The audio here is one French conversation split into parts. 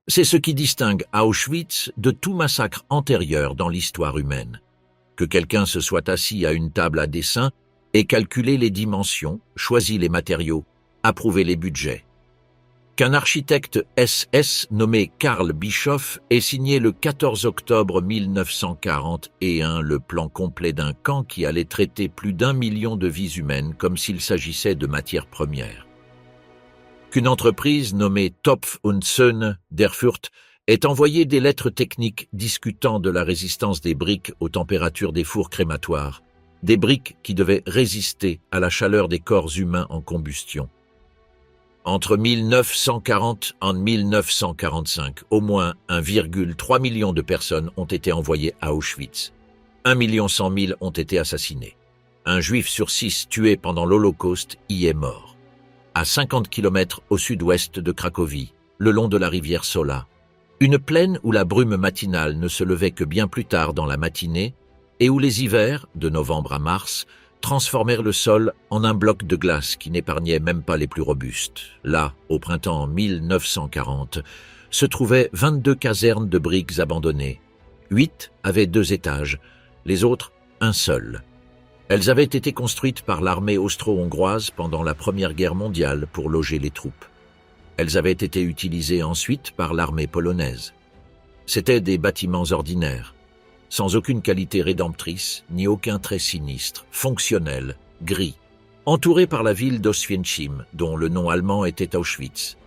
C'est ce qui distingue Auschwitz de tout massacre antérieur dans l'histoire humaine. Que quelqu'un se soit assis à une table à dessin et calculé les dimensions, choisi les matériaux, approuvé les budgets. Qu'un architecte SS nommé Karl Bischoff ait signé le 14 octobre 1941 le plan complet d'un camp qui allait traiter plus d'1 million de vies humaines comme s'il s'agissait de matières premières. Qu'une entreprise nommée Topf und Söhne d'Erfurt ait envoyé des lettres techniques discutant de la résistance des briques aux températures des fours crématoires, des briques qui devaient résister à la chaleur des corps humains en combustion. Entre 1940 et 1945, au moins 1,3 million de personnes ont été envoyées à Auschwitz. 1,1 million ont été assassinés. Un juif sur 6 tué pendant l'Holocauste y est mort. À 50 km au sud-ouest de Cracovie, le long de la rivière Sola, une plaine où la brume matinale ne se levait que bien plus tard dans la matinée et où les hivers, de novembre à mars, transformèrent le sol en un bloc de glace qui n'épargnait même pas les plus robustes. Là, au printemps 1940, se trouvaient 22 casernes de briques abandonnées. 8 avaient 2 étages, les autres un seul. Elles avaient été construites par l'armée austro-hongroise pendant la Première Guerre mondiale pour loger les troupes. Elles avaient été utilisées ensuite par l'armée polonaise. C'étaient des bâtiments ordinaires, sans aucune qualité rédemptrice, ni aucun trait sinistre, fonctionnel, gris, entouré par la ville d'Oswiecim, dont le nom allemand était Auschwitz.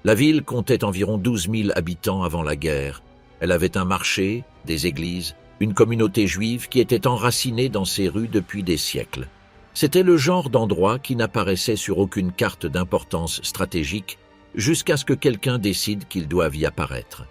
La ville comptait environ 12 000 habitants avant la guerre. Elle avait un marché, des églises, une communauté juive qui était enracinée dans ses rues depuis des siècles. C'était le genre d'endroit qui n'apparaissait sur aucune carte d'importance stratégique jusqu'à ce que quelqu'un décide qu'il doive y apparaître.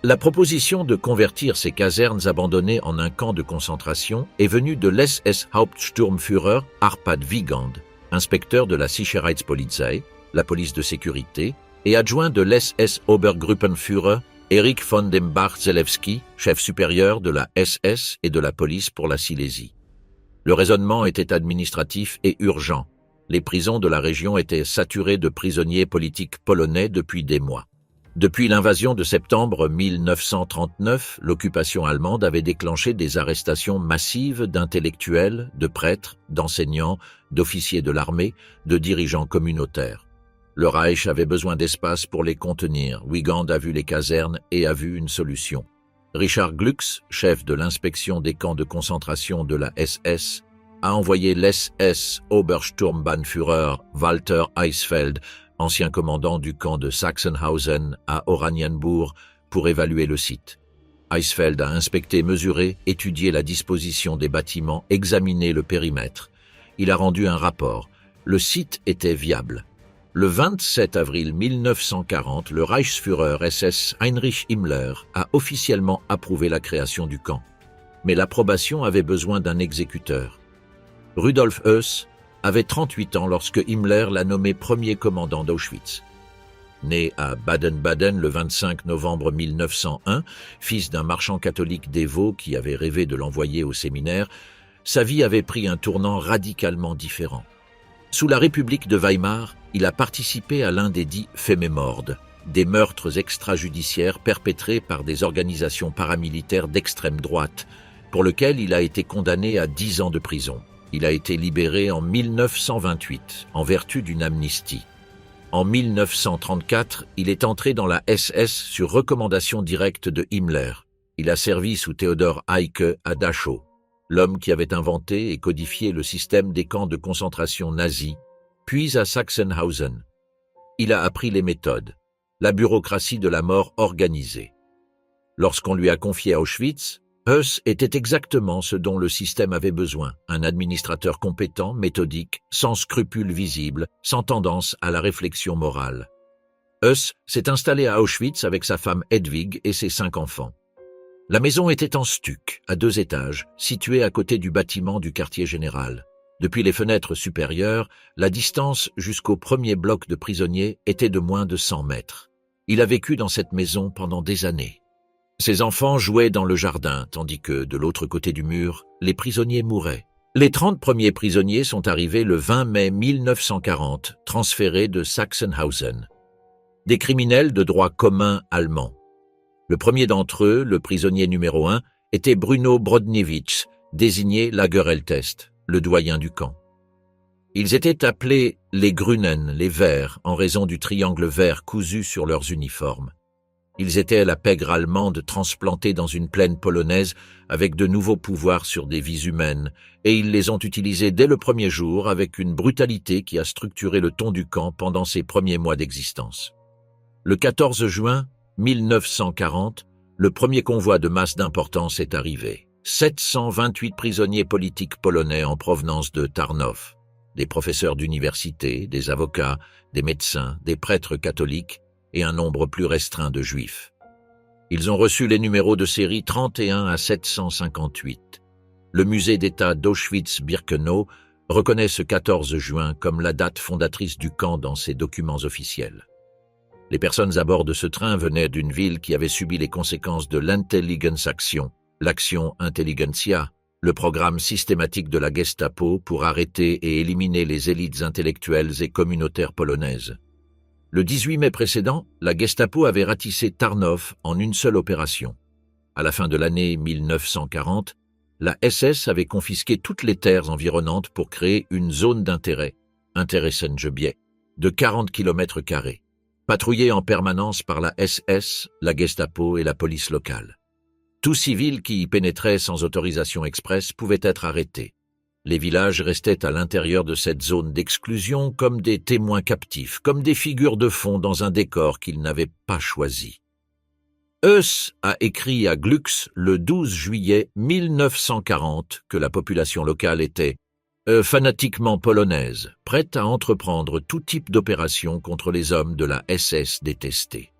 La proposition de convertir ces casernes abandonnées en un camp de concentration est venue de l'SS Hauptsturmführer Arpad Wigand, inspecteur de la Sicherheitspolizei, la police de sécurité, et adjoint de l'SS Obergruppenführer Erich von dem Bach-Zelewski, chef supérieur de la SS et de la police pour la Silésie. Le raisonnement était administratif et urgent. Les prisons de la région étaient saturées de prisonniers politiques polonais depuis des mois. Depuis l'invasion de septembre 1939, l'occupation allemande avait déclenché des arrestations massives d'intellectuels, de prêtres, d'enseignants, d'officiers de l'armée, de dirigeants communautaires. Le Reich avait besoin d'espace pour les contenir. Wigand a vu les casernes et a vu une solution. Richard Glücks, chef de l'inspection des camps de concentration de la SS, a envoyé l'SS Obersturmbannführer Walter Eisfeld, ancien commandant du camp de Sachsenhausen à Oranienburg, pour évaluer le site. Eisfeld a inspecté, mesuré, étudié la disposition des bâtiments, examiné le périmètre. Il a rendu un rapport. Le site était viable. Le 27 avril 1940, le Reichsführer SS Heinrich Himmler a officiellement approuvé la création du camp. Mais l'approbation avait besoin d'un exécuteur. Rudolf Höss avait 38 ans lorsque Himmler l'a nommé premier commandant d'Auschwitz. Né à Baden-Baden le 25 novembre 1901, fils d'un marchand catholique dévot qui avait rêvé de l'envoyer au séminaire, sa vie avait pris un tournant radicalement différent. Sous la République de Weimar, il a participé à l'un des dits Fememord, des meurtres extrajudiciaires perpétrés par des organisations paramilitaires d'extrême droite, pour lequel il a été condamné à 10 ans de prison. Il a été libéré en 1928, en vertu d'une amnistie. En 1934, il est entré dans la SS sur recommandation directe de Himmler. Il a servi sous Theodor Eicke à Dachau, l'homme qui avait inventé et codifié le système des camps de concentration nazis, puis à Sachsenhausen. Il a appris les méthodes, la bureaucratie de la mort organisée. Lorsqu'on lui a confié Auschwitz, Höss était exactement ce dont le système avait besoin, un administrateur compétent, méthodique, sans scrupules visibles, sans tendance à la réflexion morale. Höss s'est installé à Auschwitz avec sa femme Hedwig et ses 5 enfants. La maison était en stuc, à 2 étages, située à côté du bâtiment du quartier général. Depuis les fenêtres supérieures, la distance jusqu'au premier bloc de prisonniers était de moins de 100 mètres. Il a vécu dans cette maison pendant des années. Ses enfants jouaient dans le jardin, tandis que, de l'autre côté du mur, les prisonniers mouraient. Les 30 premiers prisonniers sont arrivés le 20 mai 1940, transférés de Sachsenhausen. des criminels de droit commun allemands. Le premier d'entre eux, le prisonnier numéro 1, était Bruno Brodniewicz, désigné Lagereltest, le doyen du camp. Ils étaient appelés les Grünen, les Verts, en raison du triangle vert cousu sur leurs uniformes. Ils étaient la pègre allemande transplantée dans une plaine polonaise avec de nouveaux pouvoirs sur des vies humaines, et ils les ont utilisés dès le premier jour avec une brutalité qui a structuré le ton du camp pendant ses premiers mois d'existence. Le 14 juin 1940, le premier convoi de masse d'importance est arrivé. 728 prisonniers politiques polonais en provenance de Tarnów, des professeurs d'université, des avocats, des médecins, des prêtres catholiques et un nombre plus restreint de juifs. Ils ont reçu les numéros de série 31 à 758. Le musée d'État d'Auschwitz-Birkenau reconnaît ce 14 juin comme la date fondatrice du camp dans ses documents officiels. Les personnes à bord de ce train venaient d'une ville qui avait subi les conséquences de l'Intelligenzaktion, l'action Intelligentsia, le programme systématique de la Gestapo pour arrêter et éliminer les élites intellectuelles et communautaires polonaises. Le 18 mai précédent, la Gestapo avait ratissé Tarnów en une seule opération. À la fin de l'année 1940, la SS avait confisqué toutes les terres environnantes pour créer une zone d'intérêt, Interessengebiet, de 40 km², patrouillée en permanence par la SS, la Gestapo et la police locale. Tout civil qui y pénétrait sans autorisation expresse pouvait être arrêté. Les villages restaient à l'intérieur de cette zone d'exclusion comme des témoins captifs, comme des figures de fond dans un décor qu'ils n'avaient pas choisi. Heuss a écrit à Glux le 12 juillet 1940 que la population locale était fanatiquement polonaise, prête à entreprendre tout type d'opération contre les hommes de la SS détestés.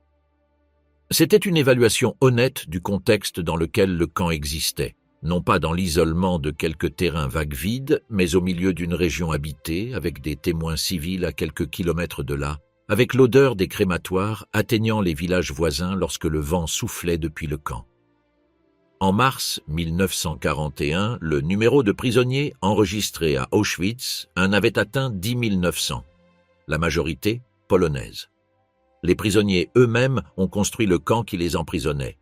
C'était une évaluation honnête du contexte dans lequel le camp existait, non pas dans l'isolement de quelques terrains vagues vides, mais au milieu d'une région habitée, avec des témoins civils à quelques kilomètres de là, avec l'odeur des crématoires atteignant les villages voisins lorsque le vent soufflait depuis le camp. En mars 1941, le numéro de prisonniers enregistré à Auschwitz en avait atteint 10 900, la majorité polonaise. Les prisonniers eux-mêmes ont construit le camp qui les emprisonnait.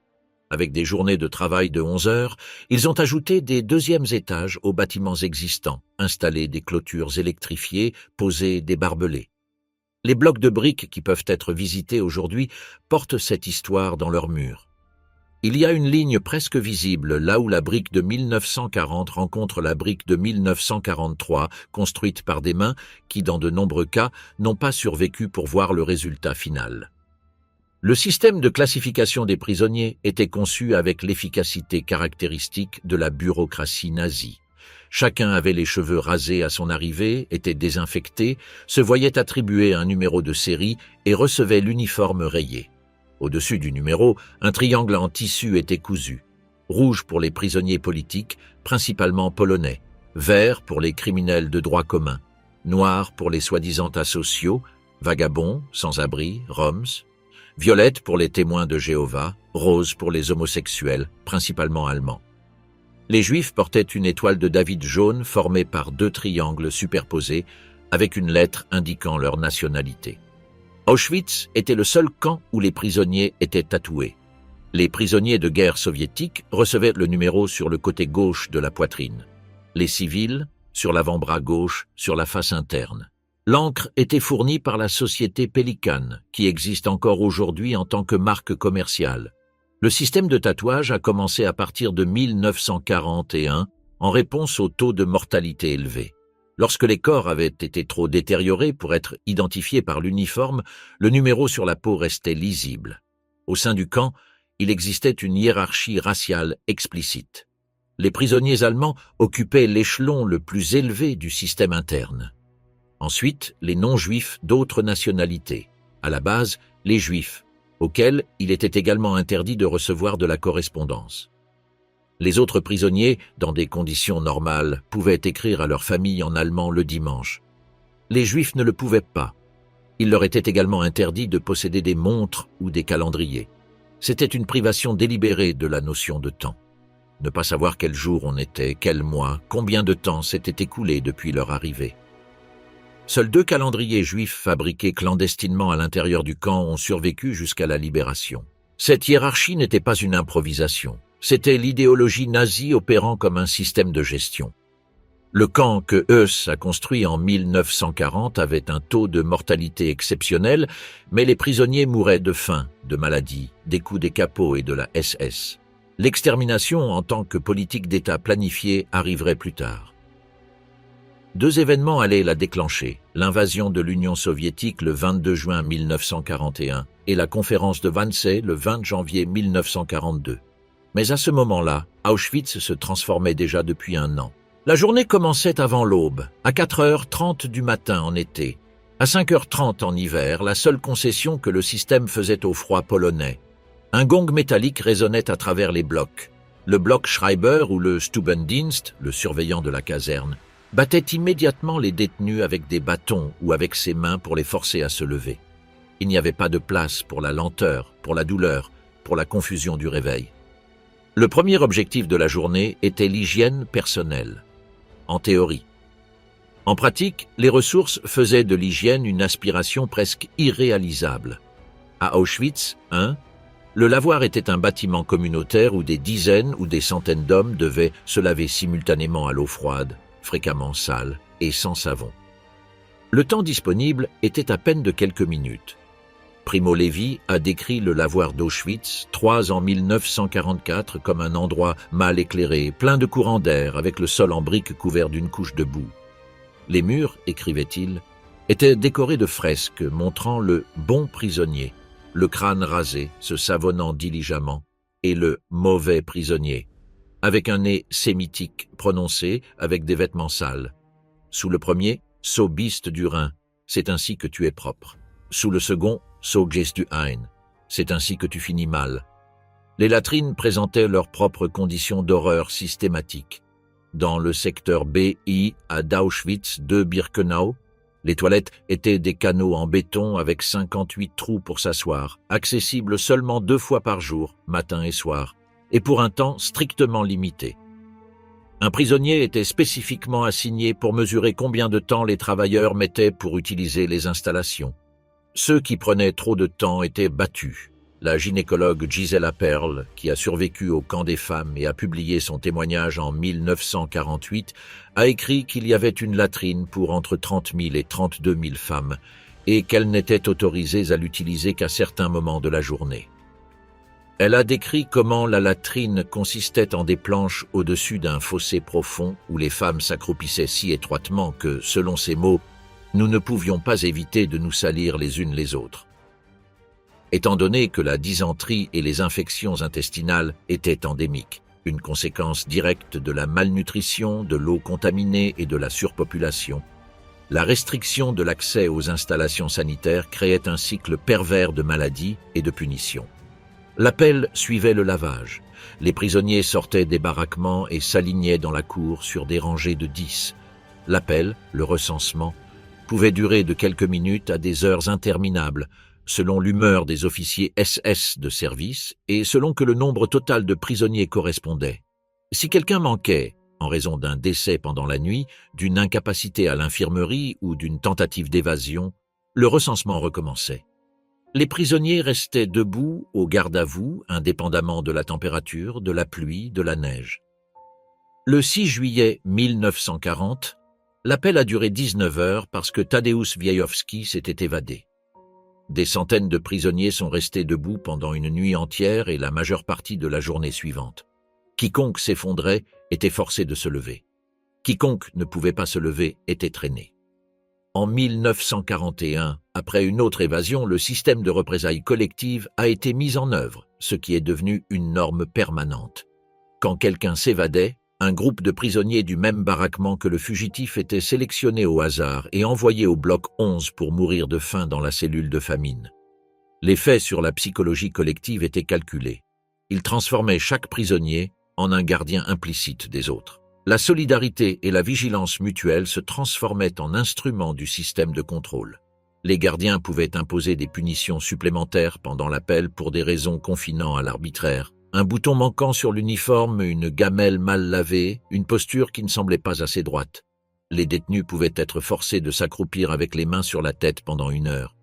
Avec des journées de travail de 11 heures, ils ont ajouté des deuxièmes étages aux bâtiments existants, installé des clôtures électrifiées, posé des barbelés. Les blocs de briques qui peuvent être visités aujourd'hui portent cette histoire dans leurs murs. Il y a une ligne presque visible là où la brique de 1940 rencontre la brique de 1943, construite par des mains qui, dans de nombreux cas, n'ont pas survécu pour voir le résultat final. Le système de classification des prisonniers était conçu avec l'efficacité caractéristique de la bureaucratie nazie. Chacun avait les cheveux rasés à son arrivée, était désinfecté, se voyait attribuer un numéro de série et recevait l'uniforme rayé. Au-dessus du numéro, un triangle en tissu était cousu. Rouge pour les prisonniers politiques, principalement polonais. Vert pour les criminels de droit commun. Noir pour les soi-disant asociaux, vagabonds, sans-abri, roms. Violette pour les témoins de Jéhovah. Rose pour les homosexuels, principalement allemands. Les Juifs portaient une étoile de David jaune formée par 2 triangles superposés avec une lettre indiquant leur nationalité. Auschwitz était le seul camp où les prisonniers étaient tatoués. Les prisonniers de guerre soviétiques recevaient le numéro sur le côté gauche de la poitrine. Les civils, sur l'avant-bras gauche, sur la face interne. L'encre était fournie par la société Pelikan, qui existe encore aujourd'hui en tant que marque commerciale. Le système de tatouage a commencé à partir de 1941 en réponse au taux de mortalité élevé. Lorsque les corps avaient été trop détériorés pour être identifiés par l'uniforme, le numéro sur la peau restait lisible. Au sein du camp, il existait une hiérarchie raciale explicite. Les prisonniers allemands occupaient l'échelon le plus élevé du système interne. Ensuite, les non-juifs d'autres nationalités. À la base, les juifs, auxquels il était également interdit de recevoir de la correspondance. Les autres prisonniers, dans des conditions normales, pouvaient écrire à leur famille en allemand le dimanche. Les Juifs ne le pouvaient pas. Il leur était également interdit de posséder des montres ou des calendriers. C'était une privation délibérée de la notion de temps. Ne pas savoir quel jour on était, quel mois, combien de temps s'était écoulé depuis leur arrivée. Seuls 2 calendriers juifs fabriqués clandestinement à l'intérieur du camp ont survécu jusqu'à la libération. Cette hiérarchie n'était pas une improvisation, c'était l'idéologie nazie opérant comme un système de gestion. Le camp que Heuss a construit en 1940 avait un taux de mortalité exceptionnel, mais les prisonniers mouraient de faim, de maladie, des coups des capots et de la SS. L'extermination en tant que politique d'État planifiée arriverait plus tard. 2 événements allaient la déclencher, l'invasion de l'Union soviétique le 22 juin 1941 et la conférence de Wannsee le 20 janvier 1942. Mais à ce moment-là, Auschwitz se transformait déjà depuis 1 an. La journée commençait avant l'aube, à 4h30 du matin en été. À 5h30 en hiver, la seule concession que le système faisait au froid polonais. Un gong métallique résonnait à travers les blocs. Le bloc Schreiber ou le Stubendienst, le surveillant de la caserne, battait immédiatement les détenus avec des bâtons ou avec ses mains pour les forcer à se lever. Il n'y avait pas de place pour la lenteur, pour la douleur, pour la confusion du réveil. Le premier objectif de la journée était l'hygiène personnelle. En théorie. En pratique, les ressources faisaient de l'hygiène une aspiration presque irréalisable. À Auschwitz, le lavoir était un bâtiment communautaire où des dizaines ou des centaines d'hommes devaient se laver simultanément à l'eau froide, fréquemment sale et sans savon. Le temps disponible était à peine de quelques minutes. Primo Levi a décrit le lavoir d'Auschwitz, 3 en 1944, comme un endroit mal éclairé, plein de courants d'air, avec le sol en briques couvert d'une couche de boue. Les murs, écrivait-il, étaient décorés de fresques montrant le bon prisonnier, le crâne rasé, se savonnant diligemment, et le mauvais prisonnier, avec un nez sémitique prononcé, avec des vêtements sales. Sous le premier, so bist du Rhin, c'est ainsi que tu es propre. Sous le second, so gehst du ein, c'est ainsi que tu finis mal. Les latrines présentaient leurs propres conditions d'horreur systématiques. Dans le secteur BI à d'Auschwitz de Birkenau, les toilettes étaient des canaux en béton avec 58 trous pour s'asseoir, accessibles seulement 2 fois par jour, matin et soir, et pour un temps strictement limité. Un prisonnier était spécifiquement assigné pour mesurer combien de temps les travailleurs mettaient pour utiliser les installations. Ceux qui prenaient trop de temps étaient battus. La gynécologue Gisela Perl, qui a survécu au camp des femmes et a publié son témoignage en 1948, a écrit qu'il y avait une latrine pour entre 30 000 et 32 000 femmes et qu'elles n'étaient autorisées à l'utiliser qu'à certains moments de la journée. Elle a décrit comment la latrine consistait en des planches au-dessus d'un fossé profond où les femmes s'accroupissaient si étroitement que, selon ses mots, nous ne pouvions pas éviter de nous salir les unes les autres. Étant donné que la dysenterie et les infections intestinales étaient endémiques, une conséquence directe de la malnutrition, de l'eau contaminée et de la surpopulation, la restriction de l'accès aux installations sanitaires créait un cycle pervers de maladies et de punitions. L'appel suivait le lavage. Les prisonniers sortaient des baraquements et s'alignaient dans la cour sur des rangées de 10. L'appel, le recensement, pouvait durer de quelques minutes à des heures interminables, selon l'humeur des officiers SS de service et selon que le nombre total de prisonniers correspondait. Si quelqu'un manquait, en raison d'un décès pendant la nuit, d'une incapacité à l'infirmerie ou d'une tentative d'évasion, le recensement recommençait. Les prisonniers restaient debout au garde-à-vous, indépendamment de la température, de la pluie, de la neige. Le 6 juillet 1940, l'appel a duré 19 heures parce que Tadeusz Wiejowski s'était évadé. Des centaines de prisonniers sont restés debout pendant une nuit entière et la majeure partie de la journée suivante. Quiconque s'effondrait était forcé de se lever. Quiconque ne pouvait pas se lever était traîné. En 1941, après une autre évasion, le système de représailles collectives a été mis en œuvre, ce qui est devenu une norme permanente. Quand quelqu'un s'évadait, un groupe de prisonniers du même baraquement que le fugitif était sélectionné au hasard et envoyé au bloc 11 pour mourir de faim dans la cellule de famine. L'effet sur la psychologie collective était calculé. Il transformait chaque prisonnier en un gardien implicite des autres. La solidarité et la vigilance mutuelle se transformaient en instruments du système de contrôle. Les gardiens pouvaient imposer des punitions supplémentaires pendant l'appel pour des raisons confinant à l'arbitraire. Un bouton manquant sur l'uniforme, une gamelle mal lavée, une posture qui ne semblait pas assez droite. Les détenus pouvaient être forcés de s'accroupir avec les mains sur la tête pendant 1 heure.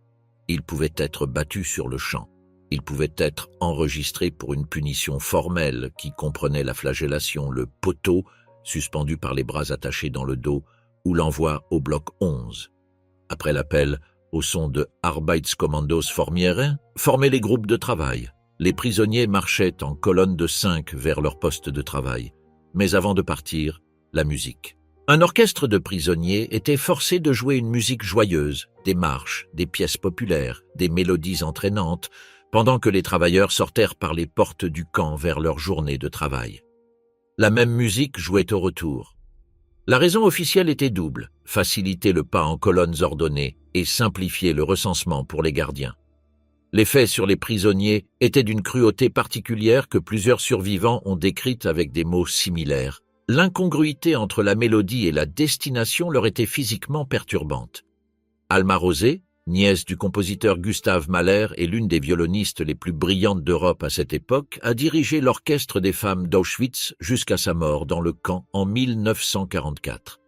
Ils pouvaient être battus sur le champ. Ils pouvaient être enregistrés pour une punition formelle qui comprenait la flagellation, le poteau, suspendu par les bras attachés dans le dos, ou l'envoi au bloc 11. Après l'appel, au son de Arbeitskommandos formieren, formaient les groupes de travail. Les prisonniers marchaient en colonne de 5 vers leur poste de travail. Mais avant de partir, la musique. Un orchestre de prisonniers était forcé de jouer une musique joyeuse, des marches, des pièces populaires, des mélodies entraînantes, pendant que les travailleurs sortèrent par les portes du camp vers leur journée de travail. La même musique jouait au retour. La raison officielle était double, faciliter le pas en colonnes ordonnées et simplifier le recensement pour les gardiens. L'effet sur les prisonniers était d'une cruauté particulière que plusieurs survivants ont décrite avec des mots similaires. L'incongruité entre la mélodie et la destination leur était physiquement perturbante. Alma Rosé, nièce du compositeur Gustav Mahler et l'une des violonistes les plus brillantes d'Europe à cette époque, a dirigé l'orchestre des femmes d'Auschwitz jusqu'à sa mort dans le camp en 1944.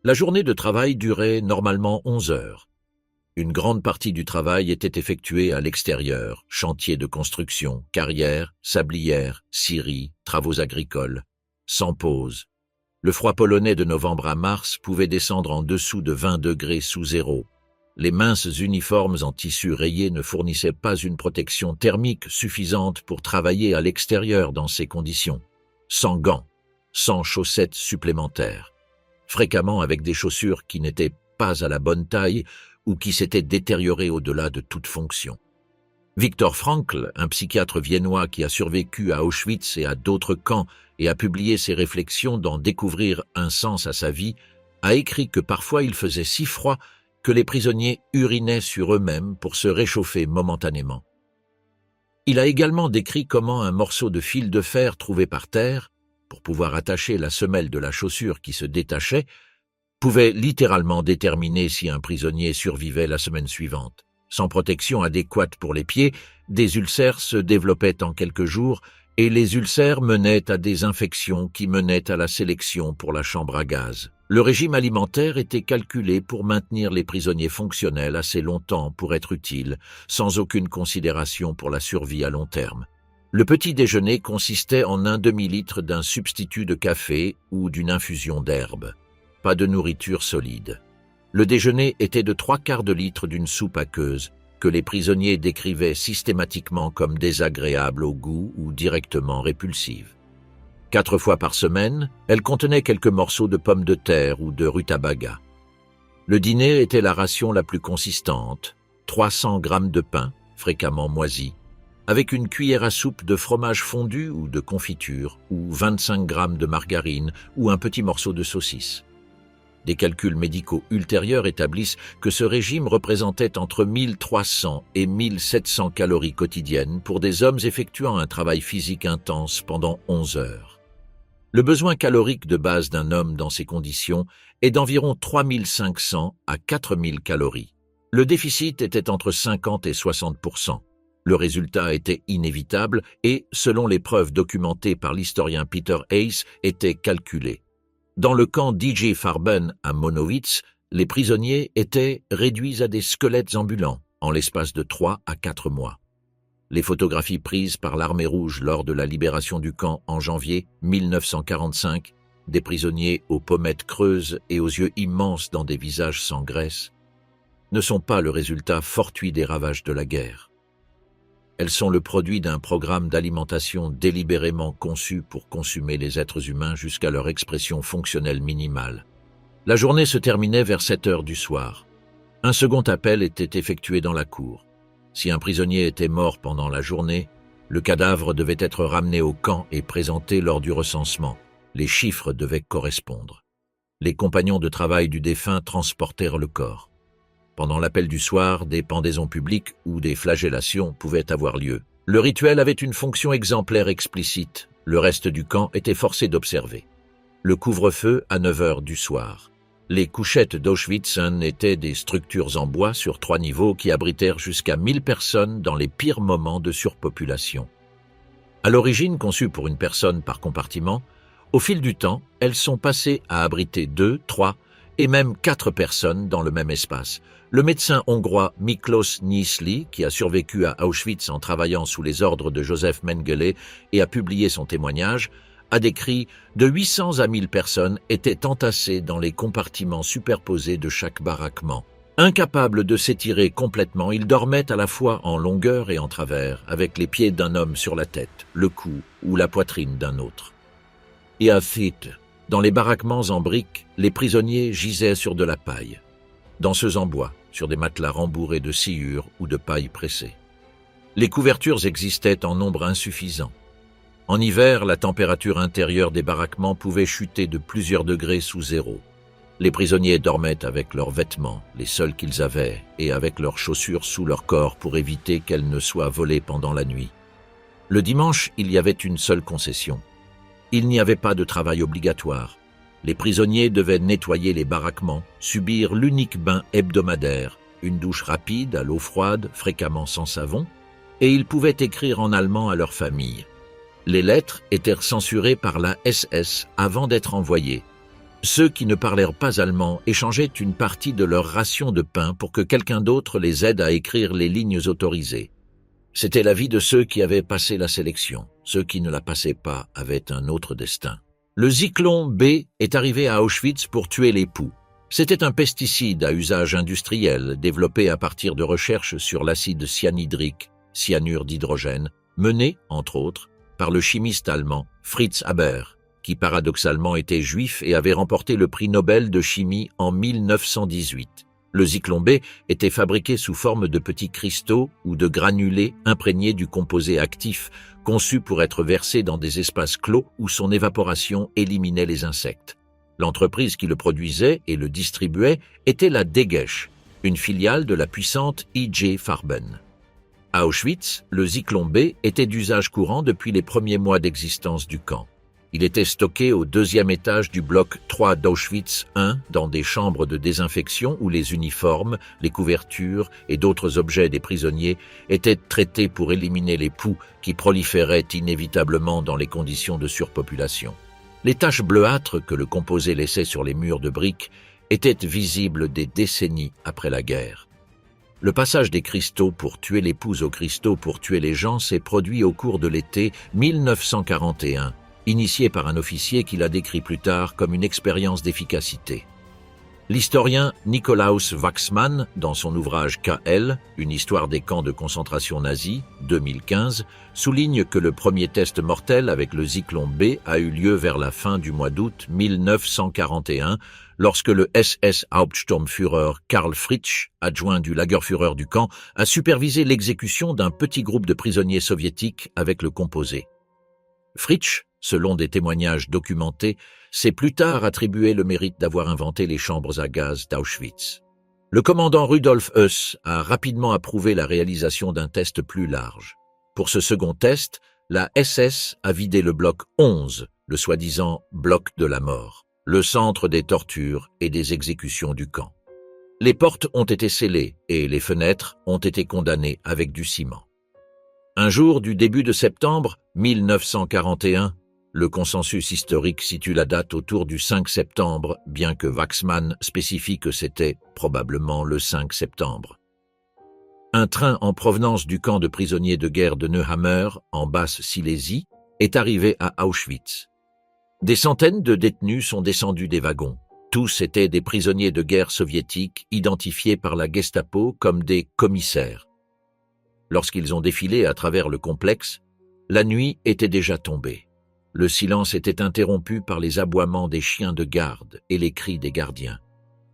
La journée de travail durait normalement 11 heures. Une grande partie du travail était effectuée à l'extérieur, chantiers de construction, carrières, sablières, scieries, travaux agricoles, sans pause. Le froid polonais de novembre à mars pouvait descendre en dessous de 20 degrés sous zéro. Les minces uniformes en tissu rayé ne fournissaient pas une protection thermique suffisante pour travailler à l'extérieur dans ces conditions. Sans gants, sans chaussettes supplémentaires, fréquemment avec des chaussures qui n'étaient pas à la bonne taille ou qui s'étaient détériorées au-delà de toute fonction. Viktor Frankl, un psychiatre viennois qui a survécu à Auschwitz et à d'autres camps et a publié ses réflexions dans Découvrir un sens à sa vie, a écrit que parfois il faisait si froid que les prisonniers urinaient sur eux-mêmes pour se réchauffer momentanément. Il a également décrit comment un morceau de fil de fer trouvé par terre, pour pouvoir attacher la semelle de la chaussure qui se détachait, pouvait littéralement déterminer si un prisonnier survivait la semaine suivante. Sans protection adéquate pour les pieds, des ulcères se développaient en quelques jours et les ulcères menaient à des infections qui menaient à la sélection pour la chambre à gaz. Le régime alimentaire était calculé pour maintenir les prisonniers fonctionnels assez longtemps pour être utiles, sans aucune considération pour la survie à long terme. Le petit déjeuner consistait en un demi-litre d'un substitut de café ou d'une infusion d'herbe. Pas de nourriture solide. Le déjeuner était de 3/4 de litre d'une soupe aqueuse, que les prisonniers décrivaient systématiquement comme désagréable au goût ou directement répulsive. 4 fois par semaine, elle contenait quelques morceaux de pommes de terre ou de rutabaga. Le dîner était la ration la plus consistante, 300 grammes de pain, fréquemment moisi, avec une cuillère à soupe de fromage fondu ou de confiture, ou 25 grammes de margarine ou un petit morceau de saucisse. Des calculs médicaux ultérieurs établissent que ce régime représentait entre 1300 et 1700 calories quotidiennes pour des hommes effectuant un travail physique intense pendant 11 heures. Le besoin calorique de base d'un homme dans ces conditions est d'environ 3500 à 4000 calories. Le déficit était entre 50 et 60%. Le résultat était inévitable et, selon les preuves documentées par l'historien Peter Hayes, était calculé. Dans le camp DJ Farben à Monowitz, les prisonniers étaient réduits à des squelettes ambulants en l'espace de 3 à 4 mois. Les photographies prises par l'Armée rouge lors de la libération du camp en janvier 1945, des prisonniers aux pommettes creuses et aux yeux immenses dans des visages sans graisse, ne sont pas le résultat fortuit des ravages de la guerre. Elles sont le produit d'un programme d'alimentation délibérément conçu pour consumer les êtres humains jusqu'à leur expression fonctionnelle minimale. La journée se terminait vers 7 heures du soir. Un second appel était effectué dans la cour. Si un prisonnier était mort pendant la journée, le cadavre devait être ramené au camp et présenté lors du recensement. Les chiffres devaient correspondre. Les compagnons de travail du défunt transportèrent le corps. Pendant l'appel du soir, des pendaisons publiques ou des flagellations pouvaient avoir lieu. Le rituel avait une fonction exemplaire explicite. Le reste du camp était forcé d'observer. Le couvre-feu à 9 heures du soir. Les couchettes d'Auschwitz étaient des structures en bois sur 3 niveaux qui abritèrent jusqu'à 1000 personnes dans les pires moments de surpopulation. À l'origine conçues pour une personne par compartiment, au fil du temps, elles sont passées à abriter 2, 3 et même 4 personnes dans le même espace. Le médecin hongrois Miklós Nyírsly, qui a survécu à Auschwitz en travaillant sous les ordres de Joseph Mengele et a publié son témoignage, a décrit de 800 à 1000 personnes étaient entassées dans les compartiments superposés de chaque baraquement. Incapables de s'étirer complètement, ils dormaient à la fois en longueur et en travers, avec les pieds d'un homme sur la tête, le cou ou la poitrine d'un autre. Et à Thit, dans les baraquements en briques, les prisonniers gisaient sur de la paille. Danseuses en bois, sur des matelas rembourrés de sciure ou de paille pressée. Les couvertures existaient en nombre insuffisant. En hiver, la température intérieure des baraquements pouvait chuter de plusieurs degrés sous zéro. Les prisonniers dormaient avec leurs vêtements, les seuls qu'ils avaient, et avec leurs chaussures sous leur corps pour éviter qu'elles ne soient volées pendant la nuit. Le dimanche, il y avait une seule concession. Il n'y avait pas de travail obligatoire. Les prisonniers devaient nettoyer les baraquements, subir l'unique bain hebdomadaire, une douche rapide à l'eau froide, fréquemment sans savon, et ils pouvaient écrire en allemand à leur famille. Les lettres étaient censurées par la SS avant d'être envoyées. Ceux qui ne parlèrent pas allemand échangeaient une partie de leur ration de pain pour que quelqu'un d'autre les aide à écrire les lignes autorisées. C'était la vie de ceux qui avaient passé la sélection. Ceux qui ne la passaient pas avaient un autre destin. Le Zyklon B est arrivé à Auschwitz pour tuer les poux. C'était un pesticide à usage industriel développé à partir de recherches sur l'acide cyanhydrique, cyanure d'hydrogène, mené, entre autres, par le chimiste allemand Fritz Haber, qui paradoxalement était juif et avait remporté le prix Nobel de chimie en 1918. Le Zyklon B était fabriqué sous forme de petits cristaux ou de granulés imprégnés du composé actif, conçu pour être versé dans des espaces clos où son évaporation éliminait les insectes. L'entreprise qui le produisait et le distribuait était la Degesch, une filiale de la puissante IG Farben. À Auschwitz, le Zyklon B était d'usage courant depuis les premiers mois d'existence du camp. Il était stocké au 2e étage du bloc 3 d'Auschwitz I dans des chambres de désinfection où les uniformes, les couvertures et d'autres objets des prisonniers étaient traités pour éliminer les poux qui proliféraient inévitablement dans les conditions de surpopulation. Les taches bleuâtres que le composé laissait sur les murs de briques étaient visibles des décennies après la guerre. Le passage des cristaux pour tuer les poux aux cristaux pour tuer les gens s'est produit au cours de l'été 1941, initié par un officier qui l'a décrit plus tard comme une expérience d'efficacité. L'historien Nikolaus Waxman, dans son ouvrage KL, une histoire des camps de concentration nazis, 2015, souligne que le premier test mortel avec le Zyklon B a eu lieu vers la fin du mois d'août 1941, lorsque le SS Hauptsturmführer Karl Fritsch, adjoint du Lagerführer du camp, a supervisé l'exécution d'un petit groupe de prisonniers soviétiques avec le composé. Fritsch, selon des témoignages documentés, s'est plus tard attribué le mérite d'avoir inventé les chambres à gaz d'Auschwitz. Le commandant Rudolf Höss a rapidement approuvé la réalisation d'un test plus large. Pour ce second test, la SS a vidé le bloc 11, le soi-disant bloc de la mort, le centre des tortures et des exécutions du camp. Les portes ont été scellées et les fenêtres ont été condamnées avec du ciment. Un jour du début de septembre 1941, le consensus historique situe la date autour du 5 septembre, bien que Waxman spécifie que c'était probablement le 5 septembre. Un train en provenance du camp de prisonniers de guerre de Neuhammer, en Basse-Silésie, est arrivé à Auschwitz. Des centaines de détenus sont descendus des wagons. Tous étaient des prisonniers de guerre soviétiques identifiés par la Gestapo comme des commissaires. Lorsqu'ils ont défilé à travers le complexe, la nuit était déjà tombée. Le silence était interrompu par les aboiements des chiens de garde et les cris des gardiens.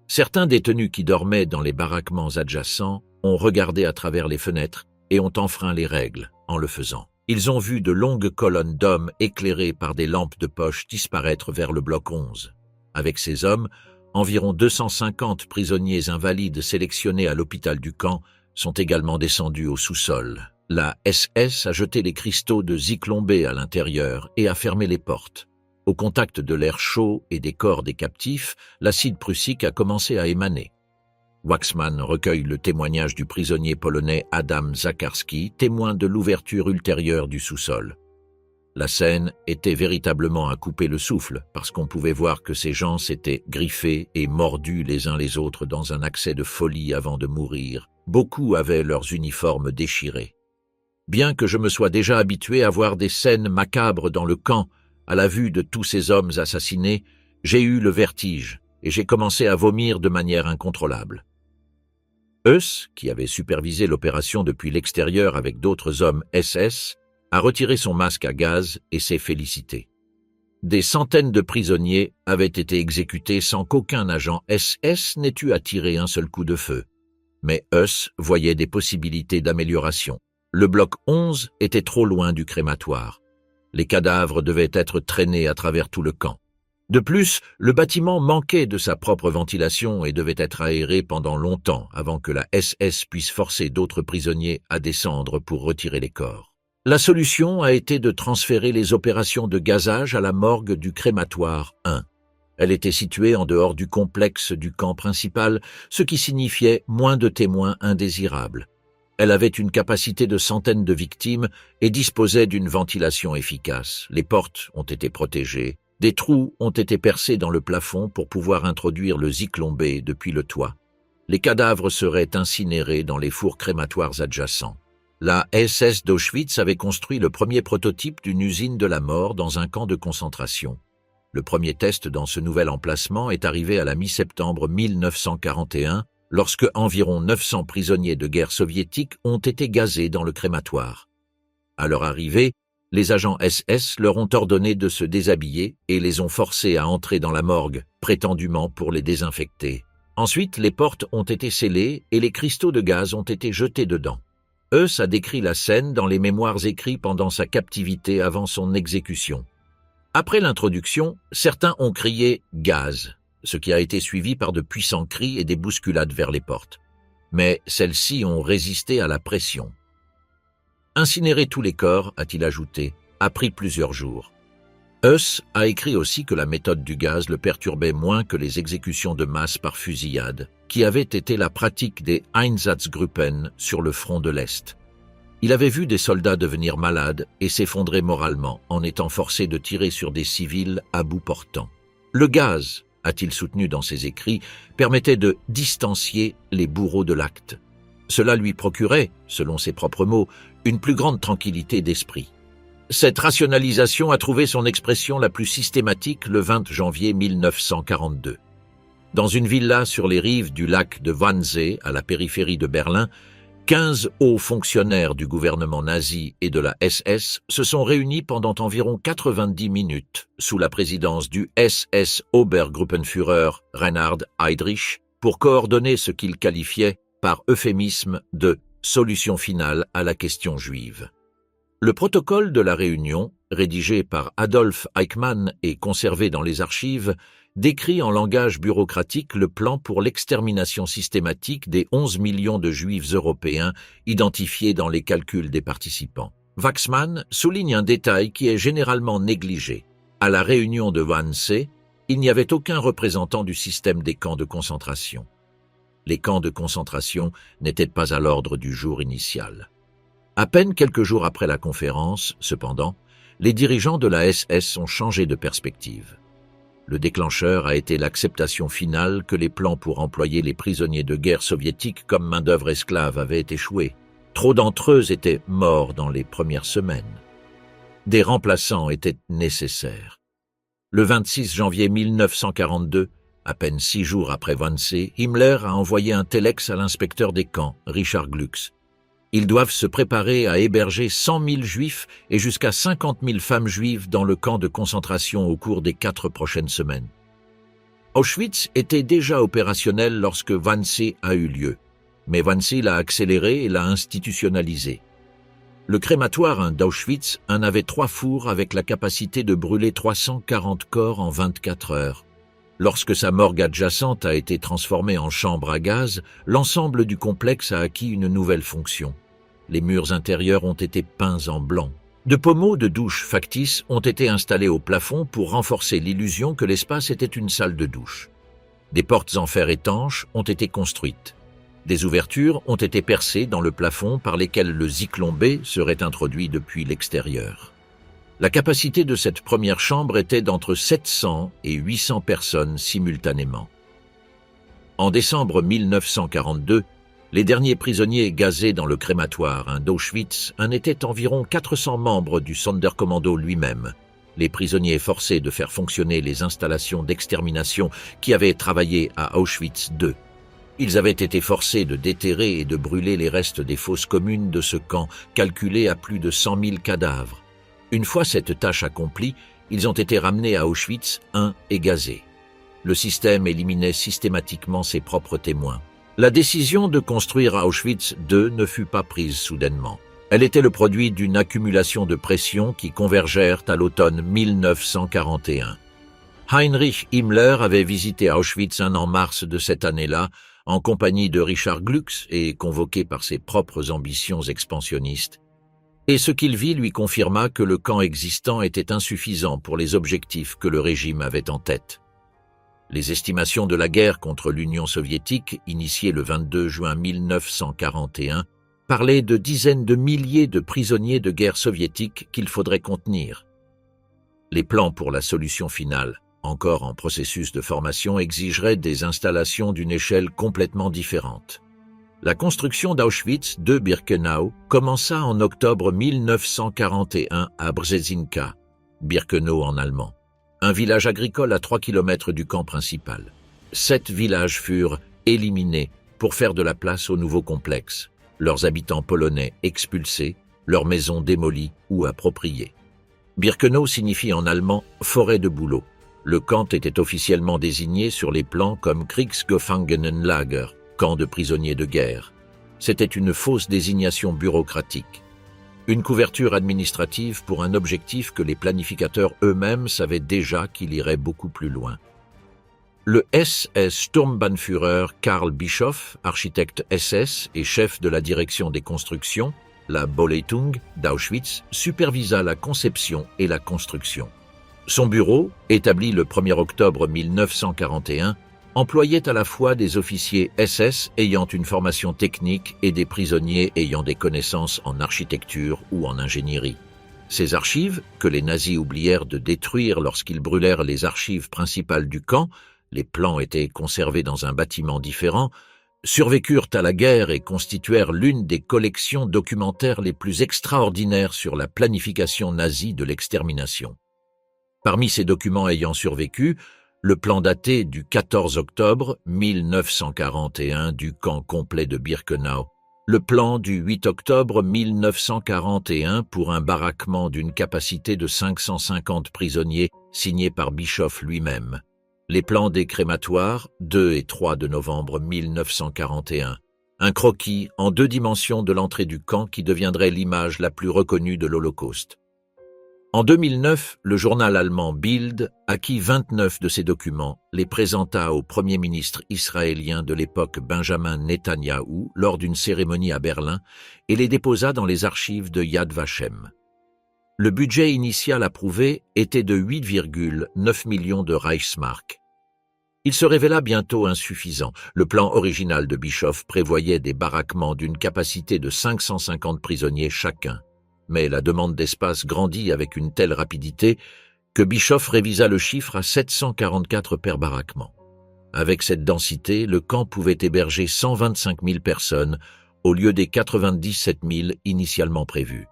Certains détenus qui dormaient dans les baraquements adjacents ont regardé à travers les fenêtres et ont enfreint les règles en le faisant. Ils ont vu de longues colonnes d'hommes éclairées par des lampes de poche disparaître vers le bloc 11. Avec ces hommes, environ 250 prisonniers invalides sélectionnés à l'hôpital du camp sont également descendus au sous-sol. La SS a jeté les cristaux de Zyklon B à l'intérieur et a fermé les portes. Au contact de l'air chaud et des corps des captifs, l'acide prussique a commencé à émaner. Waxman recueille le témoignage du prisonnier polonais Adam Zakarski, témoin de l'ouverture ultérieure du sous-sol. La scène était véritablement à couper le souffle, parce qu'on pouvait voir que ces gens s'étaient griffés et mordus les uns les autres dans un accès de folie avant de mourir. Beaucoup avaient leurs uniformes déchirés. Bien que je me sois déjà habitué à voir des scènes macabres dans le camp, à la vue de tous ces hommes assassinés, j'ai eu le vertige et j'ai commencé à vomir de manière incontrôlable. Heuss, qui avait supervisé l'opération depuis l'extérieur avec d'autres hommes SS, a retiré son masque à gaz et s'est félicité. Des centaines de prisonniers avaient été exécutés sans qu'aucun agent SS n'ait eu à tirer un seul coup de feu. Mais Heuss voyait des possibilités d'amélioration. Le bloc 11 était trop loin du crématoire. Les cadavres devaient être traînés à travers tout le camp. De plus, le bâtiment manquait de sa propre ventilation et devait être aéré pendant longtemps avant que la SS puisse forcer d'autres prisonniers à descendre pour retirer les corps. La solution a été de transférer les opérations de gazage à la morgue du crématoire 1. Elle était située en dehors du complexe du camp principal, ce qui signifiait moins de témoins indésirables. Elle avait une capacité de centaines de victimes et disposait d'une ventilation efficace. Les portes ont été protégées, des trous ont été percés dans le plafond pour pouvoir introduire le zyklon B depuis le toit. Les cadavres seraient incinérés dans les fours crématoires adjacents. La SS d'Auschwitz avait construit le premier prototype d'une usine de la mort dans un camp de concentration. Le premier test dans ce nouvel emplacement est arrivé à la mi-septembre 1941, lorsque environ 900 prisonniers de guerre soviétiques ont été gazés dans le crématoire. À leur arrivée, les agents SS leur ont ordonné de se déshabiller et les ont forcés à entrer dans la morgue, prétendument pour les désinfecter. Ensuite, les portes ont été scellées et les cristaux de gaz ont été jetés dedans. Heuss a décrit la scène dans les mémoires écrits pendant sa captivité avant son exécution. Après l'introduction, certains ont crié « gaz », ce qui a été suivi par de puissants cris et des bousculades vers les portes. Mais celles-ci ont résisté à la pression. Incinérer tous les corps, a-t-il ajouté, a pris plusieurs jours. Heuss a écrit aussi que la méthode du gaz le perturbait moins que les exécutions de masse par fusillade, qui avaient été la pratique des Einsatzgruppen sur le front de l'Est. Il avait vu des soldats devenir malades et s'effondrer moralement en étant forcés de tirer sur des civils à bout portant. Le gaz, a-t-il soutenu dans ses écrits, permettait de distancier les bourreaux de l'acte. Cela lui procurait, selon ses propres mots, une plus grande tranquillité d'esprit. Cette rationalisation a trouvé son expression la plus systématique le 20 janvier 1942. Dans une villa sur les rives du lac de Wannsee, à la périphérie de Berlin, 15 hauts fonctionnaires du gouvernement nazi et de la SS se sont réunis pendant environ 90 minutes sous la présidence du SS-Obergruppenführer Reinhard Heydrich pour coordonner ce qu'ils qualifiaient par euphémisme de « solution finale à la question juive ». Le protocole de la réunion, rédigé par Adolf Eichmann et conservé dans les archives, décrit en langage bureaucratique le plan pour l'extermination systématique des 11 millions de juifs européens identifiés dans les calculs des participants. Waxman souligne un détail qui est généralement négligé. À la réunion de Wannsee, il n'y avait aucun représentant du système des camps de concentration. Les camps de concentration n'étaient pas à l'ordre du jour initial. À peine quelques jours après la conférence, cependant, les dirigeants de la SS ont changé de perspective. Le déclencheur a été l'acceptation finale que les plans pour employer les prisonniers de guerre soviétiques comme main-d'œuvre esclave avaient échoué. Trop d'entre eux étaient morts dans les premières semaines. Des remplaçants étaient nécessaires. Le 26 janvier 1942, à peine 6 jours après Wannsee, Himmler a envoyé un téléx à l'inspecteur des camps, Richard Glucks. Ils doivent se préparer à héberger 100 000 juifs et jusqu'à 50 000 femmes juives dans le camp de concentration au cours des 4 prochaines semaines. Auschwitz était déjà opérationnel lorsque Wannsee a eu lieu, mais Wannsee l'a accéléré et l'a institutionnalisé. Le crématoire d'Auschwitz en avait 3 fours avec la capacité de brûler 340 corps en 24 heures. Lorsque sa morgue adjacente a été transformée en chambre à gaz, l'ensemble du complexe a acquis une nouvelle fonction. Les murs intérieurs ont été peints en blanc. De pommeaux de douche factices ont été installés au plafond pour renforcer l'illusion que l'espace était une salle de douche. Des portes en fer étanches ont été construites. Des ouvertures ont été percées dans le plafond par lesquelles le zyklon B serait introduit depuis l'extérieur. La capacité de cette première chambre était d'entre 700 et 800 personnes simultanément. En décembre 1942, les derniers prisonniers gazés dans le crématoire d'Auschwitz en étaient environ 400 membres du Sonderkommando lui-même, les prisonniers forcés de faire fonctionner les installations d'extermination qui avaient travaillé à Auschwitz II. Ils avaient été forcés de déterrer et de brûler les restes des fosses communes de ce camp, calculé à plus de 100 000 cadavres. Une fois cette tâche accomplie, ils ont été ramenés à Auschwitz I et gazés. Le système éliminait systématiquement ses propres témoins. La décision de construire Auschwitz II ne fut pas prise soudainement. Elle était le produit d'une accumulation de pressions qui convergèrent à l'automne 1941. Heinrich Himmler avait visité Auschwitz en mars de cette année-là, en compagnie de Richard Glucks et convoqué par ses propres ambitions expansionnistes. Et ce qu'il vit lui confirma que le camp existant était insuffisant pour les objectifs que le régime avait en tête. Les estimations de la guerre contre l'Union soviétique, initiée le 22 juin 1941, parlaient de dizaines de milliers de prisonniers de guerre soviétiques qu'il faudrait contenir. Les plans pour la solution finale, encore en processus de formation, exigeraient des installations d'une échelle complètement différente. La construction d'Auschwitz de Birkenau commença en octobre 1941 à Brzezinka, Birkenau en allemand, un village agricole à 3 km du camp principal. 7 villages furent éliminés pour faire de la place au nouveau complexe, leurs habitants polonais expulsés, leurs maisons démolies ou appropriées. Birkenau signifie en allemand « forêt de bouleaux ». Le camp était officiellement désigné sur les plans comme Kriegsgefangenenlager, camp de prisonniers de guerre. C'était une fausse désignation bureaucratique. Une couverture administrative pour un objectif que les planificateurs eux-mêmes savaient déjà qu'il irait beaucoup plus loin. Le SS Sturmbannführer Karl Bischoff, architecte SS et chef de la direction des constructions, la Bauleitung d'Auschwitz, supervisa la conception et la construction. Son bureau, établi le 1er octobre 1941, employait à la fois des officiers SS ayant une formation technique et des prisonniers ayant des connaissances en architecture ou en ingénierie. Ces archives, que les nazis oublièrent de détruire lorsqu'ils brûlèrent les archives principales du camp, les plans étaient conservés dans un bâtiment différent, survécurent à la guerre et constituèrent l'une des collections documentaires les plus extraordinaires sur la planification nazie de l'extermination. Parmi ces documents ayant survécu, le plan daté du 14 octobre 1941 du camp complet de Birkenau, le plan du 8 octobre 1941 pour un baraquement d'une capacité de 550 prisonniers signé par Bischoff lui-même, les plans des crématoires 2 et 3 de novembre 1941, un croquis en 2 dimensions de l'entrée du camp qui deviendrait l'image la plus reconnue de l'Holocauste. En 2009, le journal allemand Bild acquit 29 de ces documents, les présenta au Premier ministre israélien de l'époque Benjamin Netanyahou lors d'une cérémonie à Berlin et les déposa dans les archives de Yad Vashem. Le budget initial approuvé était de 8,9 millions de Reichsmark. Il se révéla bientôt insuffisant. Le plan original de Bischoff prévoyait des baraquements d'une capacité de 550 prisonniers chacun. Mais la demande d'espace grandit avec une telle rapidité que Bischoff révisa le chiffre à 744 per baraquement. Avec cette densité, le camp pouvait héberger 125 000 personnes au lieu des 97 000 initialement prévus.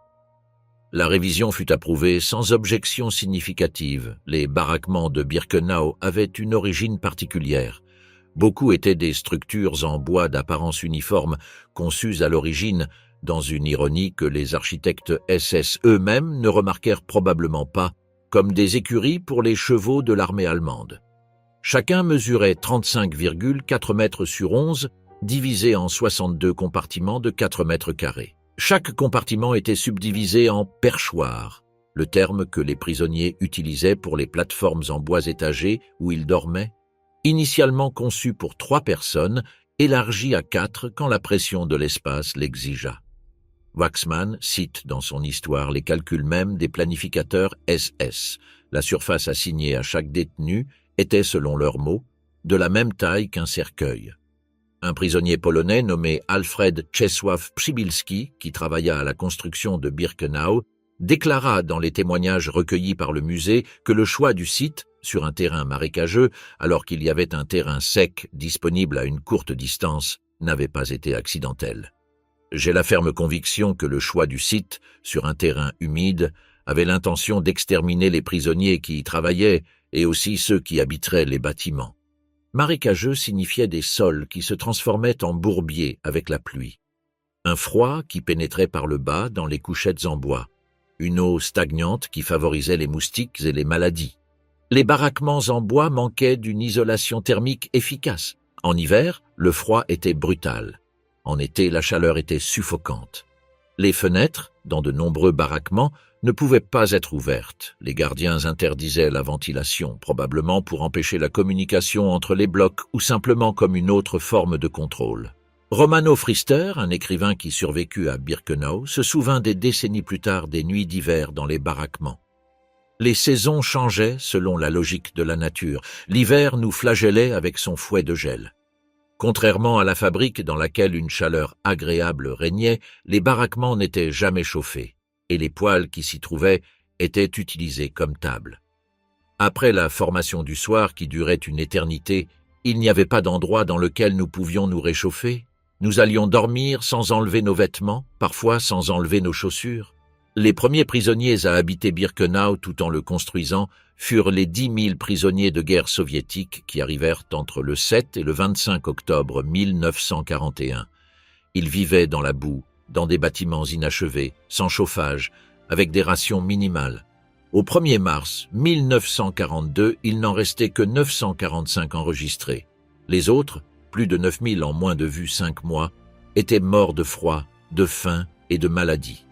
La révision fut approuvée sans objection significative. Les baraquements de Birkenau avaient une origine particulière. Beaucoup étaient des structures en bois d'apparence uniforme, conçues à l'origine dans une ironie que les architectes SS eux-mêmes ne remarquèrent probablement pas, comme des écuries pour les chevaux de l'armée allemande. Chacun mesurait 35,4 mètres sur 11, divisé en 62 compartiments de 4 mètres carrés. Chaque compartiment était subdivisé en perchoirs, le terme que les prisonniers utilisaient pour les plateformes en bois étagées où ils dormaient, initialement conçues pour 3 personnes, élargies à 4 quand la pression de l'espace l'exigea. Waxman cite dans son histoire les calculs mêmes des planificateurs SS. La surface assignée à chaque détenu était, selon leurs mots, de la même taille qu'un cercueil. Un prisonnier polonais nommé Alfred Czesław Przybilski, qui travailla à la construction de Birkenau, déclara dans les témoignages recueillis par le musée que le choix du site, sur un terrain marécageux, alors qu'il y avait un terrain sec disponible à une courte distance, n'avait pas été accidentel. J'ai la ferme conviction que le choix du site, sur un terrain humide, avait l'intention d'exterminer les prisonniers qui y travaillaient et aussi ceux qui habiteraient les bâtiments. Marécageux signifiait des sols qui se transformaient en bourbiers avec la pluie. Un froid qui pénétrait par le bas dans les couchettes en bois. Une eau stagnante qui favorisait les moustiques et les maladies. Les baraquements en bois manquaient d'une isolation thermique efficace. En hiver, le froid était brutal. En été, la chaleur était suffocante. Les fenêtres, dans de nombreux baraquements, ne pouvaient pas être ouvertes. Les gardiens interdisaient la ventilation, probablement pour empêcher la communication entre les blocs ou simplement comme une autre forme de contrôle. Romano Frister, un écrivain qui survécut à Birkenau, se souvint des décennies plus tard des nuits d'hiver dans les baraquements. Les saisons changeaient selon la logique de la nature. L'hiver nous flagellait avec son fouet de gel. Contrairement à la fabrique dans laquelle une chaleur agréable régnait, les baraquements n'étaient jamais chauffés, et les poêles qui s'y trouvaient étaient utilisés comme table. Après la formation du soir qui durait une éternité, il n'y avait pas d'endroit dans lequel nous pouvions nous réchauffer. Nous allions dormir sans enlever nos vêtements, parfois sans enlever nos chaussures. Les premiers prisonniers à habiter Birkenau tout en le construisant furent les 10 000 prisonniers de guerre soviétiques qui arrivèrent entre le 7 et le 25 octobre 1941. Ils vivaient dans la boue, dans des bâtiments inachevés, sans chauffage, avec des rations minimales. Au 1er mars 1942, il n'en restait que 945 enregistrés. Les autres, plus de 9 000 en moins de 5 mois, étaient morts de froid, de faim et de maladie.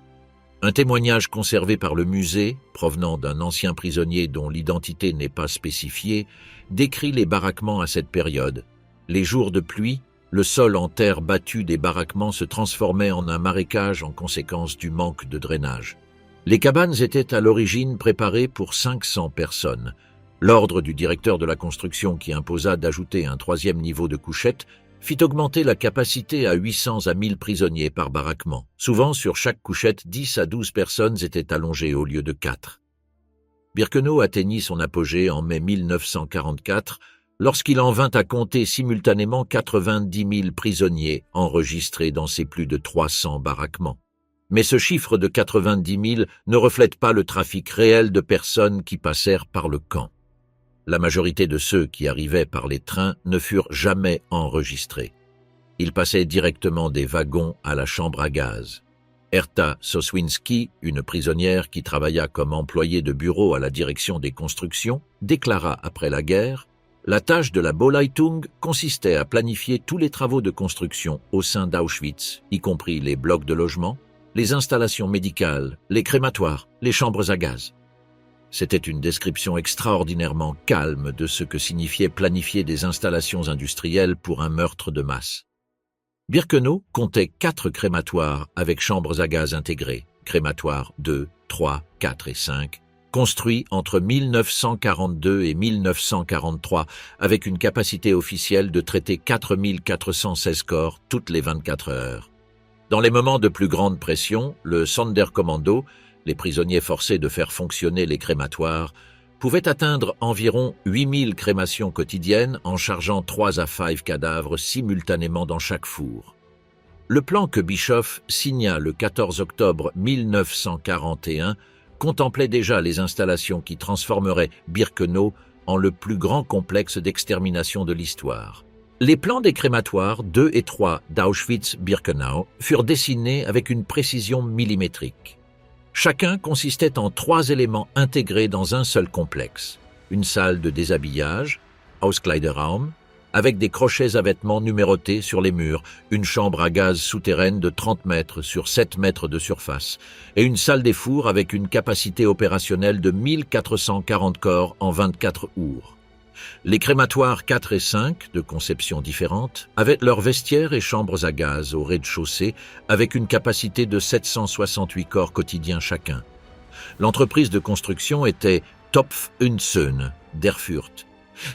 Un témoignage conservé par le musée, provenant d'un ancien prisonnier dont l'identité n'est pas spécifiée, décrit les baraquements à cette période. Les jours de pluie, le sol en terre battue des baraquements se transformait en un marécage en conséquence du manque de drainage. Les cabanes étaient à l'origine préparées pour 500 personnes. L'ordre du directeur de la construction qui imposa d'ajouter un 3e niveau de couchette fit augmenter la capacité à 800 à 1000 prisonniers par baraquement. Souvent, sur chaque couchette, 10 à 12 personnes étaient allongées au lieu de 4. Birkenau atteignit son apogée en mai 1944, lorsqu'il en vint à compter simultanément 90 000 prisonniers enregistrés dans ses plus de 300 baraquements. Mais ce chiffre de 90 000 ne reflète pas le trafic réel de personnes qui passèrent par le camp. La majorité de ceux qui arrivaient par les trains ne furent jamais enregistrés. Ils passaient directement des wagons à la chambre à gaz. Herta Soswinski, une prisonnière qui travailla comme employée de bureau à la direction des constructions, déclara après la guerre « La tâche de la Bauleitung consistait à planifier tous les travaux de construction au sein d'Auschwitz, y compris les blocs de logement, les installations médicales, les crématoires, les chambres à gaz. » C'était une description extraordinairement calme de ce que signifiait planifier des installations industrielles pour un meurtre de masse. Birkenau comptait 4 crématoires avec chambres à gaz intégrées, crématoires 2, 3, 4 et 5, construits entre 1942 et 1943 avec une capacité officielle de traiter 4416 corps toutes les 24 heures. Dans les moments de plus grande pression, le Sonderkommando, les prisonniers forcés de faire fonctionner les crématoires, pouvaient atteindre environ 8000 crémations quotidiennes en chargeant 3 à 5 cadavres simultanément dans chaque four. Le plan que Bischoff signa le 14 octobre 1941 contemplait déjà les installations qui transformeraient Birkenau en le plus grand complexe d'extermination de l'histoire. Les plans des crématoires 2 et 3 d'Auschwitz-Birkenau furent dessinés avec une précision millimétrique. Chacun consistait en 3 éléments intégrés dans un seul complexe. Une salle de déshabillage, Auskleideraum, avec des crochets à vêtements numérotés sur les murs, une chambre à gaz souterraine de 30 mètres sur 7 mètres de surface, et une salle des fours avec une capacité opérationnelle de 1440 corps en 24 jours. Les crématoires 4 et 5, de conception différente, avaient leurs vestiaires et chambres à gaz au rez-de-chaussée avec une capacité de 768 corps quotidiens chacun. L'entreprise de construction était Topf und Söhne d'Erfurt.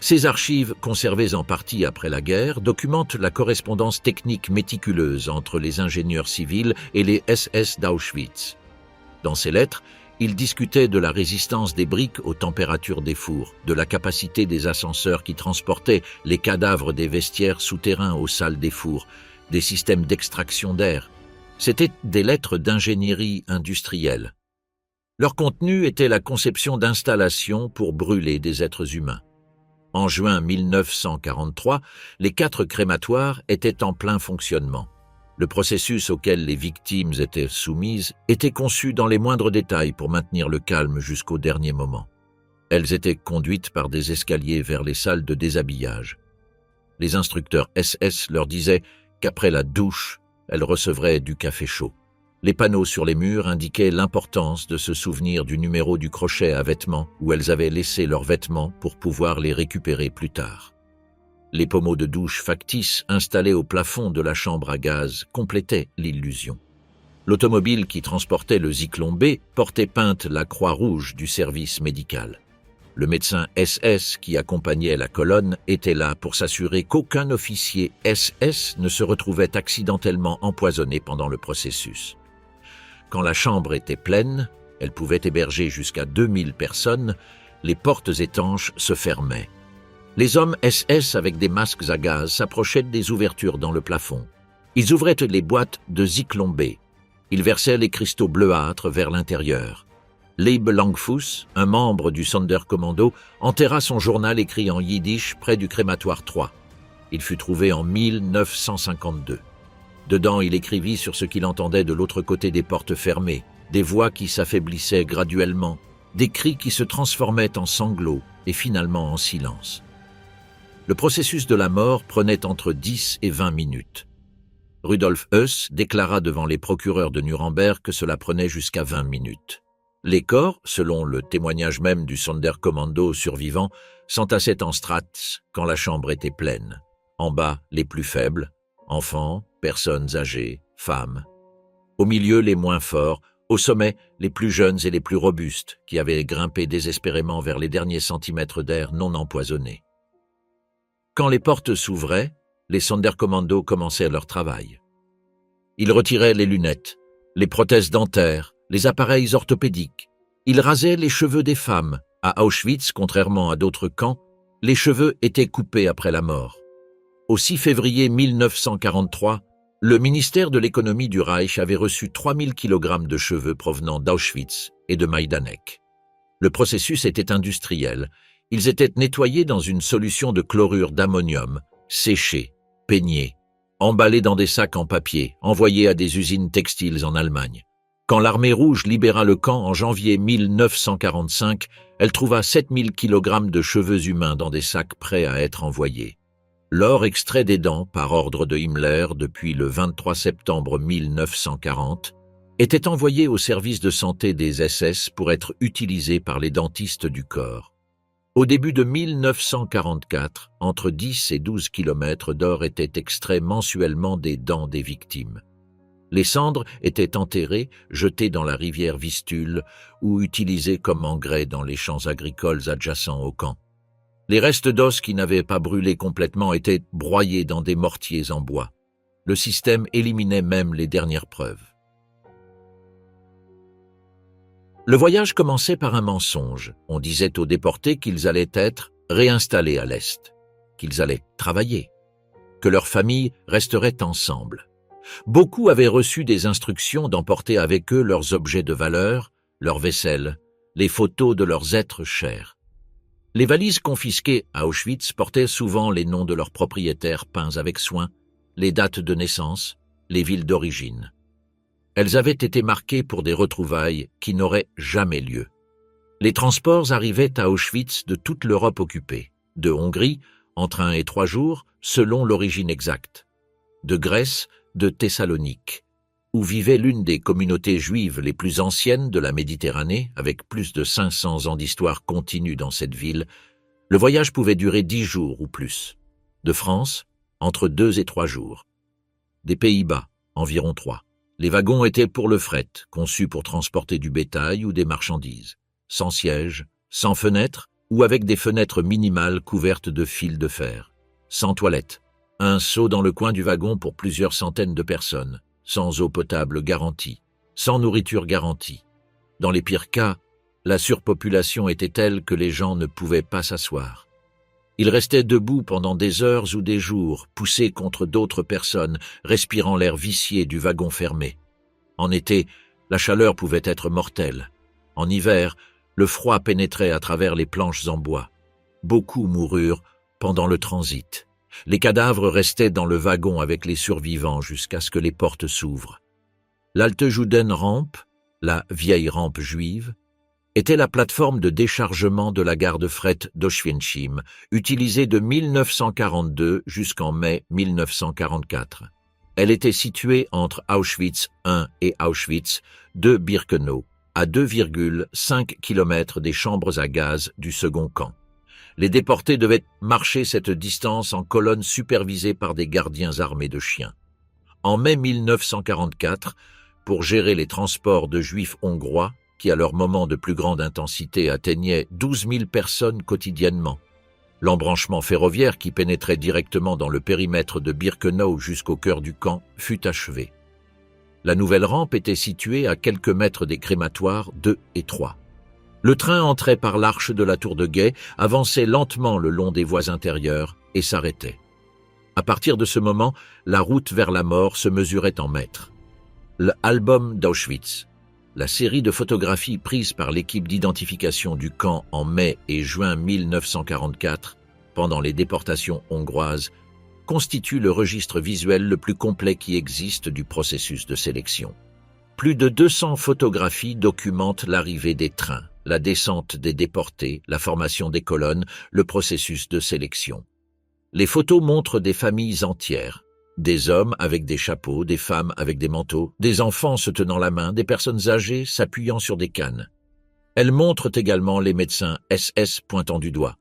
Ces archives, conservées en partie après la guerre, documentent la correspondance technique méticuleuse entre les ingénieurs civils et les SS d'Auschwitz. Dans ses lettres, il discutait de la résistance des briques aux températures des fours, de la capacité des ascenseurs qui transportaient les cadavres des vestiaires souterrains aux salles des fours, des systèmes d'extraction d'air. C'étaient des lettres d'ingénierie industrielle. Leur contenu était la conception d'installations pour brûler des êtres humains. En juin 1943, les 4 crématoires étaient en plein fonctionnement. Le processus auquel les victimes étaient soumises était conçu dans les moindres détails pour maintenir le calme jusqu'au dernier moment. Elles étaient conduites par des escaliers vers les salles de déshabillage. Les instructeurs SS leur disaient qu'après la douche, elles recevraient du café chaud. Les panneaux sur les murs indiquaient l'importance de se souvenir du numéro du crochet à vêtements où elles avaient laissé leurs vêtements pour pouvoir les récupérer plus tard. Les pommeaux de douche factices installés au plafond de la chambre à gaz complétaient l'illusion. L'automobile qui transportait le Zyklon B portait peinte la croix rouge du service médical. Le médecin SS qui accompagnait la colonne était là pour s'assurer qu'aucun officier SS ne se retrouvait accidentellement empoisonné pendant le processus. Quand la chambre était pleine, elle pouvait héberger jusqu'à 2000 personnes, les portes étanches se fermaient. Les hommes SS avec des masques à gaz s'approchaient des ouvertures dans le plafond. Ils ouvraient les boîtes de Zyklon B. Ils versaient les cristaux bleuâtres vers l'intérieur. Leib Langfuss, un membre du Sonderkommando, enterra son journal écrit en yiddish près du crématoire 3. Il fut trouvé en 1952. Dedans, il écrivit sur ce qu'il entendait de l'autre côté des portes fermées, des voix qui s'affaiblissaient graduellement, des cris qui se transformaient en sanglots et finalement en silence. Le processus de la mort prenait entre 10 et 20 minutes. Rudolf Höss déclara devant les procureurs de Nuremberg que cela prenait jusqu'à 20 minutes. Les corps, selon le témoignage même du Sonderkommando survivant, s'entassaient en strates quand la chambre était pleine. En bas, les plus faibles, enfants, personnes âgées, femmes. Au milieu, les moins forts, au sommet, les plus jeunes et les plus robustes, qui avaient grimpé désespérément vers les derniers centimètres d'air non empoisonnés. Quand les portes s'ouvraient, les Sonderkommando commençaient leur travail. Ils retiraient les lunettes, les prothèses dentaires, les appareils orthopédiques. Ils rasaient les cheveux des femmes. À Auschwitz, contrairement à d'autres camps, les cheveux étaient coupés après la mort. Au 6 février 1943, le ministère de l'économie du Reich avait reçu 3000 kg de cheveux provenant d'Auschwitz et de Majdanek. Le processus était industriel. Ils étaient nettoyés dans une solution de chlorure d'ammonium, séchés, peignés, emballés dans des sacs en papier, envoyés à des usines textiles en Allemagne. Quand l'armée rouge libéra le camp en janvier 1945, elle trouva 7000 kg de cheveux humains dans des sacs prêts à être envoyés. L'or extrait des dents, par ordre de Himmler depuis le 23 septembre 1940, était envoyé au service de santé des SS pour être utilisé par les dentistes du corps. Au début de 1944, entre 10 et 12 km d'or étaient extraits mensuellement des dents des victimes. Les cendres étaient enterrées, jetées dans la rivière Vistule ou utilisées comme engrais dans les champs agricoles adjacents au camp. Les restes d'os qui n'avaient pas brûlé complètement étaient broyés dans des mortiers en bois. Le système éliminait même les dernières preuves. Le voyage commençait par un mensonge. On disait aux déportés qu'ils allaient être réinstallés à l'Est, qu'ils allaient travailler, que leurs familles resteraient ensemble. Beaucoup avaient reçu des instructions d'emporter avec eux leurs objets de valeur, leur vaisselle, les photos de leurs êtres chers. Les valises confisquées à Auschwitz portaient souvent les noms de leurs propriétaires peints avec soin, les dates de naissance, les villes d'origine. Elles avaient été marquées pour des retrouvailles qui n'auraient jamais lieu. Les transports arrivaient à Auschwitz de toute l'Europe occupée, de Hongrie, en train et 3 jours, selon l'origine exacte, de Grèce, de Thessalonique, où vivait l'une des communautés juives les plus anciennes de la Méditerranée, avec plus de 500 ans d'histoire continue dans cette ville. Le voyage pouvait durer 10 jours ou plus. De France, entre 2 et 3 jours. Des Pays-Bas, environ 3. Les wagons étaient pour le fret, conçus pour transporter du bétail ou des marchandises, sans siège, sans fenêtres ou avec des fenêtres minimales couvertes de fils de fer, sans toilette, un seau dans le coin du wagon pour plusieurs centaines de personnes, sans eau potable garantie, sans nourriture garantie. Dans les pires cas, la surpopulation était telle que les gens ne pouvaient pas s'asseoir. Ils restaient debout pendant des heures ou des jours, poussés contre d'autres personnes, respirant l'air vicié du wagon fermé. En été, la chaleur pouvait être mortelle. En hiver, le froid pénétrait à travers les planches en bois. Beaucoup moururent pendant le transit. Les cadavres restaient dans le wagon avec les survivants jusqu'à ce que les portes s'ouvrent. L'Alte-Juden-Rampe, la vieille rampe juive, était la plateforme de déchargement de la gare de fret d'Oschwinschim, utilisée de 1942 jusqu'en mai 1944. Elle était située entre Auschwitz I et Auschwitz de Birkenau, à 2,5 km des chambres à gaz du second camp. Les déportés devaient marcher cette distance en colonne supervisée par des gardiens armés de chiens. En mai 1944, pour gérer les transports de juifs hongrois, qui à leur moment de plus grande intensité atteignaient 12 000 personnes quotidiennement, l'embranchement ferroviaire qui pénétrait directement dans le périmètre de Birkenau jusqu'au cœur du camp fut achevé. La nouvelle rampe était située à quelques mètres des crématoires 2 et 3. Le train entrait par l'arche de la tour de guet, avançait lentement le long des voies intérieures et s'arrêtait. À partir de ce moment, la route vers la mort se mesurait en mètres. L'album d'Auschwitz, la série de photographies prises par l'équipe d'identification du camp en mai et juin 1944, pendant les déportations hongroises, constitue le registre visuel le plus complet qui existe du processus de sélection. Plus de 200 photographies documentent l'arrivée des trains, la descente des déportés, la formation des colonnes, le processus de sélection. Les photos montrent des familles entières, des hommes avec des chapeaux, des femmes avec des manteaux, des enfants se tenant la main, des personnes âgées s'appuyant sur des cannes. Elles montrent également les médecins SS pointant du doigt.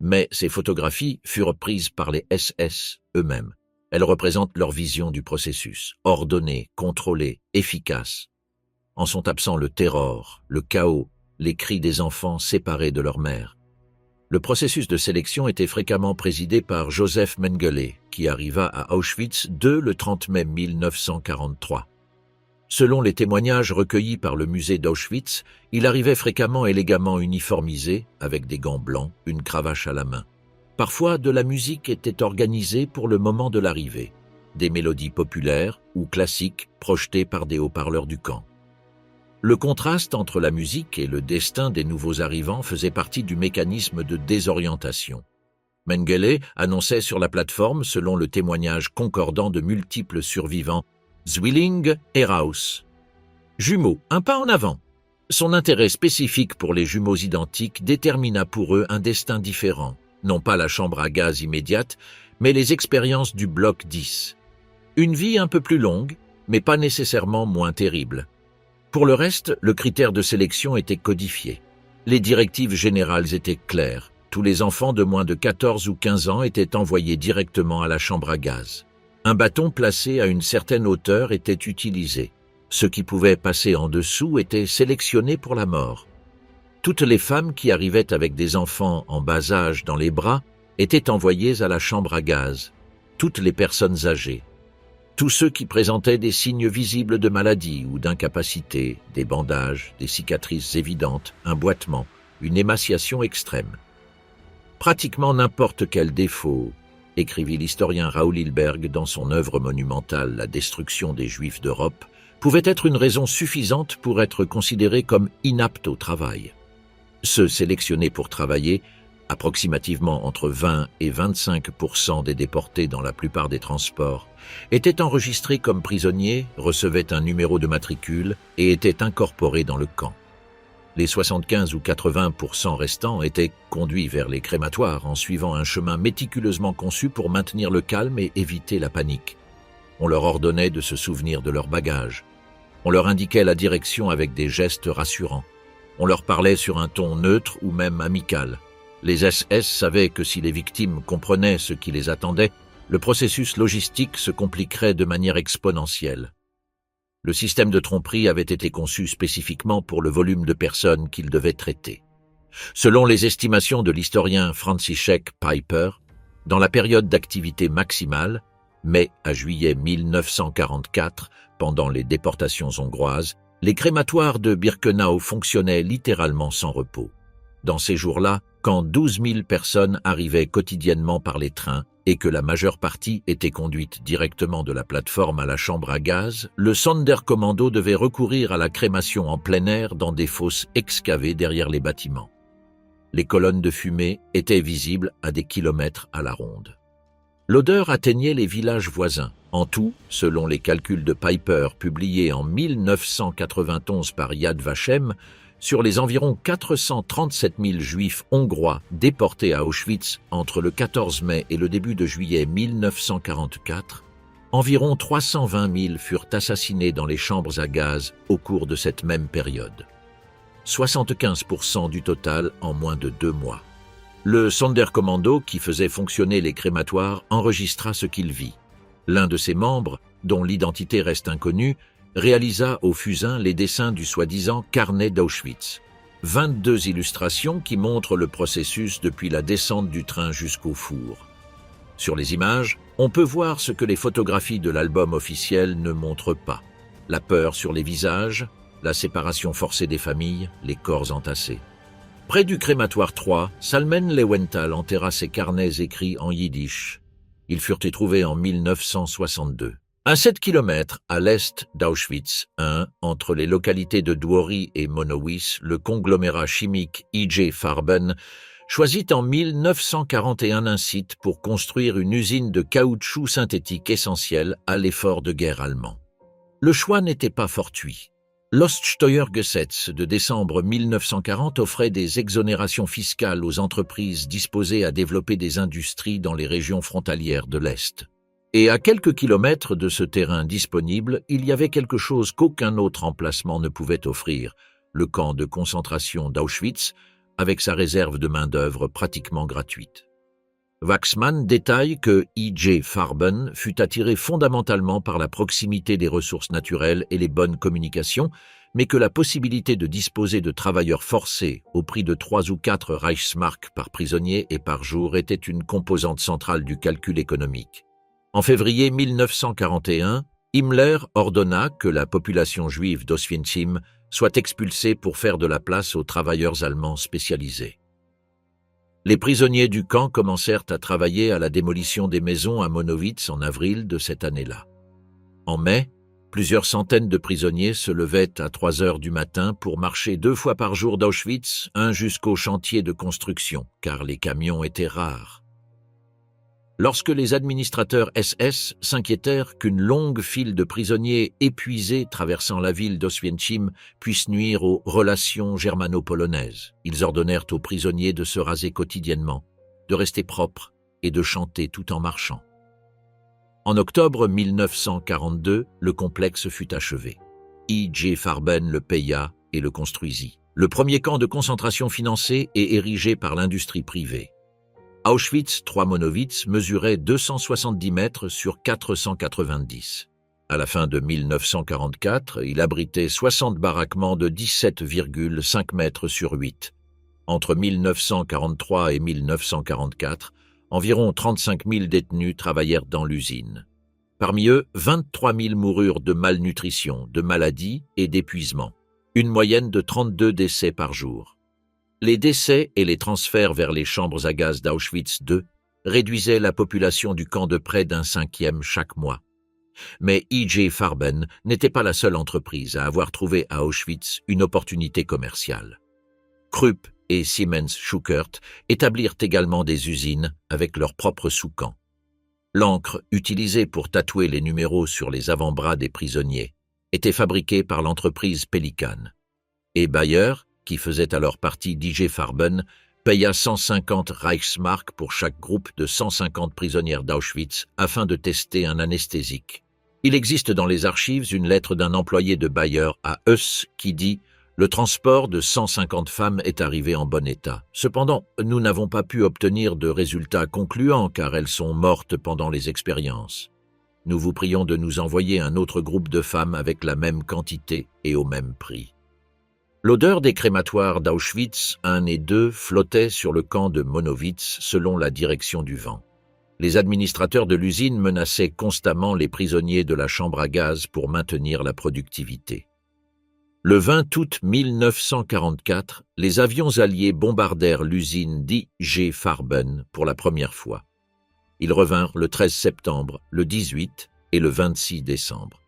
Mais ces photographies furent prises par les SS eux-mêmes. Elles représentent leur vision du processus, ordonnée, contrôlée, efficace. En sont absents le terror, le chaos, les cris des enfants séparés de leur mère. Le processus de sélection était fréquemment présidé par Joseph Mengele, qui arriva à Auschwitz le 30 mai 1943. Selon les témoignages recueillis par le musée d'Auschwitz, il arrivait fréquemment élégamment uniformisé, avec des gants blancs, une cravache à la main. Parfois, de la musique était organisée pour le moment de l'arrivée, des mélodies populaires ou classiques projetées par des haut-parleurs du camp. Le contraste entre la musique et le destin des nouveaux arrivants faisait partie du mécanisme de désorientation. Mengele annonçait sur la plateforme, selon le témoignage concordant de multiples survivants, Zwilling et Raus. Jumeaux, un pas en avant. Son intérêt spécifique pour les jumeaux identiques détermina pour eux un destin différent, non pas la chambre à gaz immédiate, mais les expériences du bloc 10. Une vie un peu plus longue, mais pas nécessairement moins terrible. Pour le reste, le critère de sélection était codifié. Les directives générales étaient claires. Tous les enfants de moins de 14 ou 15 ans étaient envoyés directement à la chambre à gaz. Un bâton placé à une certaine hauteur était utilisé. Ceux qui pouvaient passer en dessous étaient sélectionnés pour la mort. Toutes les femmes qui arrivaient avec des enfants en bas âge dans les bras étaient envoyées à la chambre à gaz. Toutes les personnes âgées. Tous ceux qui présentaient des signes visibles de maladie ou d'incapacité, des bandages, des cicatrices évidentes, un boitement, une émaciation extrême. Pratiquement n'importe quel défaut, écrivit l'historien Raoul Hilberg dans son œuvre monumentale « La destruction des Juifs d'Europe », pouvait être une raison suffisante pour être considéré comme inapte au travail. Ceux sélectionnés pour travailler, approximativement entre 20 et 25% des déportés dans la plupart des transports, étaient enregistrés comme prisonniers, recevaient un numéro de matricule et étaient incorporés dans le camp. Les 75 ou 80% restants étaient conduits vers les crématoires en suivant un chemin méticuleusement conçu pour maintenir le calme et éviter la panique. On leur ordonnait de se souvenir de leurs bagages. On leur indiquait la direction avec des gestes rassurants. On leur parlait sur un ton neutre ou même amical. Les SS savaient que si les victimes comprenaient ce qui les attendait, le processus logistique se compliquerait de manière exponentielle. Le système de tromperie avait été conçu spécifiquement pour le volume de personnes qu'il devait traiter. Selon les estimations de l'historien Franciszek Piper, dans la période d'activité maximale, mai à juillet 1944, pendant les déportations hongroises, Les crématoires de Birkenau fonctionnaient littéralement sans repos. Dans ces jours-là, quand 12 000 personnes arrivaient quotidiennement par les trains et que la majeure partie était conduite directement de la plateforme à la chambre à gaz, le Sonderkommando devait recourir à la crémation en plein air dans des fosses excavées derrière les bâtiments. Les colonnes de fumée étaient visibles à des kilomètres à la ronde. L'odeur atteignait les villages voisins. En tout, selon les calculs de Piper publiés en 1991 par Yad Vashem, sur les environ 437 000 juifs hongrois déportés à Auschwitz entre le 14 mai et le début de juillet 1944, environ 320 000 furent assassinés dans les chambres à gaz au cours de cette même période. 75% du total en moins de 2 mois. Le Sonderkommando, qui faisait fonctionner les crématoires, enregistra ce qu'il vit. L'un de ses membres, dont l'identité reste inconnue, réalisa au fusain les dessins du soi-disant carnet d'Auschwitz. 22 illustrations qui montrent le processus depuis la descente du train jusqu'au four. Sur les images, on peut voir ce que les photographies de l'album officiel ne montrent pas. La peur sur les visages, la séparation forcée des familles, les corps entassés. Près du crématoire 3, Salmen Lewenthal enterra ses carnets écrits en yiddish. Ils furent trouvés en 1962. À 7 km à l'est d'Auschwitz I, entre les localités de Dwory et Monowitz, le conglomérat chimique I.J. Farben choisit en 1941 un site pour construire une usine de caoutchouc synthétique essentielle à l'effort de guerre allemand. Le choix n'était pas fortuit. L'Oststeuergesetz de décembre 1940 offrait des exonérations fiscales aux entreprises disposées à développer des industries dans les régions frontalières de l'Est. Et à quelques kilomètres de ce terrain disponible, il y avait quelque chose qu'aucun autre emplacement ne pouvait offrir, le camp de concentration d'Auschwitz, avec sa réserve de main-d'œuvre pratiquement gratuite. Waxman détaille que I.J. Farben fut attiré fondamentalement par la proximité des ressources naturelles et les bonnes communications, mais que la possibilité de disposer de travailleurs forcés au prix de 3 ou 4 Reichsmark par prisonnier et par jour était une composante centrale du calcul économique. En février 1941, Himmler ordonna que la population juive d'Oswiecim soit expulsée pour faire de la place aux travailleurs allemands spécialisés. Les prisonniers du camp commencèrent à travailler à la démolition des maisons à Monowitz en avril de cette année-là. En mai, plusieurs centaines de prisonniers se levaient à 3 heures du matin pour marcher 2 fois par jour d'Auschwitz, un jusqu'au chantier de construction, car les camions étaient rares. Lorsque les administrateurs SS s'inquiétèrent qu'une longue file de prisonniers épuisés traversant la ville d'Oswiecim puisse nuire aux relations germano-polonaises, ils ordonnèrent aux prisonniers de se raser quotidiennement, de rester propres et de chanter tout en marchant. En octobre 1942, le complexe fut achevé. I.J. Farben le paya et le construisit. Le premier camp de concentration financé et érigé par l'industrie privée. Auschwitz III Monowitz mesurait 270 mètres sur 490. À la fin de 1944, il abritait 60 baraquements de 17,5 mètres sur 8. Entre 1943 et 1944, environ 35 000 détenus travaillèrent dans l'usine. Parmi eux, 23 000 moururent de malnutrition, de maladies et d'épuisement. Une moyenne de 32 décès par jour. Les décès et les transferts vers les chambres à gaz d'Auschwitz II réduisaient la population du camp de près d'1/5 chaque mois. Mais I.J. Farben n'était pas la seule entreprise à avoir trouvé à Auschwitz une opportunité commerciale. Krupp et Siemens Schuckert établirent également des usines avec leurs propres sous-camps. L'encre utilisée pour tatouer les numéros sur les avant-bras des prisonniers était fabriquée par l'entreprise Pelikan. Et Bayer, qui faisait alors partie d'I.J. Farben, paya 150 Reichsmark pour chaque groupe de 150 prisonnières d'Auschwitz afin de tester un anesthésique. Il existe dans les archives une lettre d'un employé de Bayer à Heuss qui dit « Le transport de 150 femmes est arrivé en bon état. Cependant, nous n'avons pas pu obtenir de résultats concluants car elles sont mortes pendant les expériences. Nous vous prions de nous envoyer un autre groupe de femmes avec la même quantité et au même prix. » L'odeur des crématoires d'Auschwitz I et II flottait sur le camp de Monowitz selon la direction du vent. Les administrateurs de l'usine menaçaient constamment les prisonniers de la chambre à gaz pour maintenir la productivité. Le 20 août 1944, les avions alliés bombardèrent l'usine d'I.G. Farben pour la première fois. Ils revinrent le 13 septembre, le 18 et le 26 décembre.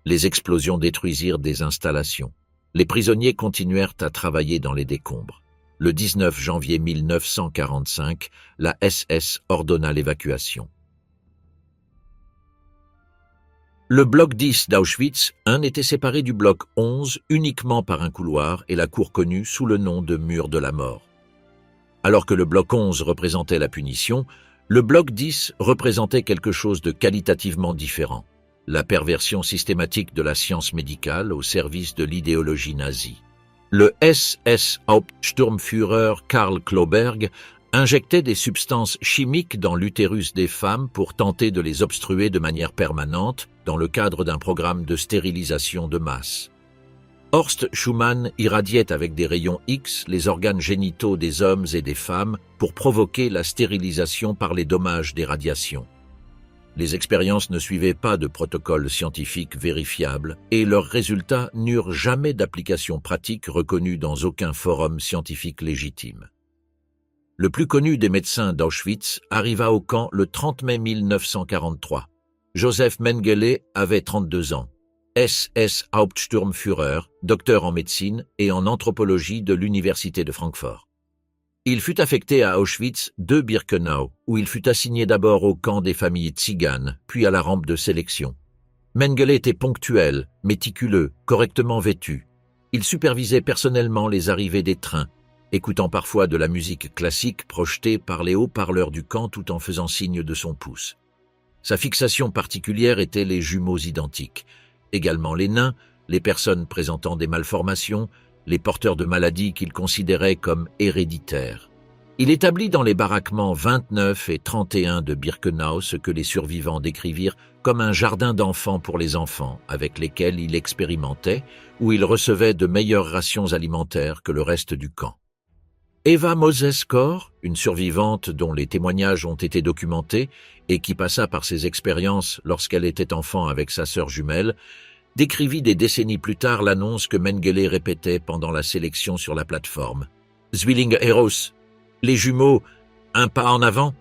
Les explosions détruisirent des installations. Les prisonniers continuèrent à travailler dans les décombres. Le 19 janvier 1945, la SS ordonna l'évacuation. Le bloc 10 d'Auschwitz I était séparé du bloc 11 uniquement par un couloir et la cour connue sous le nom de mur de la mort. Alors que le bloc 11 représentait la punition, le bloc 10 représentait quelque chose de qualitativement différent, la perversion systématique de la science médicale au service de l'idéologie nazie. Le SS-Hauptsturmführer Karl Klauberg injectait des substances chimiques dans l'utérus des femmes pour tenter de les obstruer de manière permanente dans le cadre d'un programme de stérilisation de masse. Horst Schumann irradiait avec des rayons X les organes génitaux des hommes et des femmes pour provoquer la stérilisation par les dommages des radiations. Les expériences ne suivaient pas de protocole scientifique vérifiable et leurs résultats n'eurent jamais d'application pratique reconnue dans aucun forum scientifique légitime. Le plus connu des médecins d'Auschwitz arriva au camp le 30 mai 1943. Joseph Mengele avait 32 ans, SS-Hauptsturmführer, docteur en médecine et en anthropologie de l'Université de Francfort. Il fut affecté à Auschwitz-II-Birkenau, où il fut assigné d'abord au camp des familles tziganes, puis à la rampe de sélection. Mengele était ponctuel, méticuleux, correctement vêtu. Il supervisait personnellement les arrivées des trains, écoutant parfois de la musique classique projetée par les haut-parleurs du camp tout en faisant signe de son pouce. Sa fixation particulière était les jumeaux identiques, également les nains, les personnes présentant des malformations, les porteurs de maladies qu'il considérait comme héréditaires. Il établit dans les baraquements 29 et 31 de Birkenau ce que les survivants décrivirent comme un jardin d'enfants pour les enfants, avec lesquels il expérimentait, où il recevait de meilleures rations alimentaires que le reste du camp. Eva Moses-Kor, une survivante dont les témoignages ont été documentés et qui passa par ses expériences lorsqu'elle était enfant avec sa sœur jumelle, décrivit des décennies plus tard l'annonce que Mengele répétait pendant la sélection sur la plateforme. « Zwillinge Heros, les jumeaux, un pas en avant ?»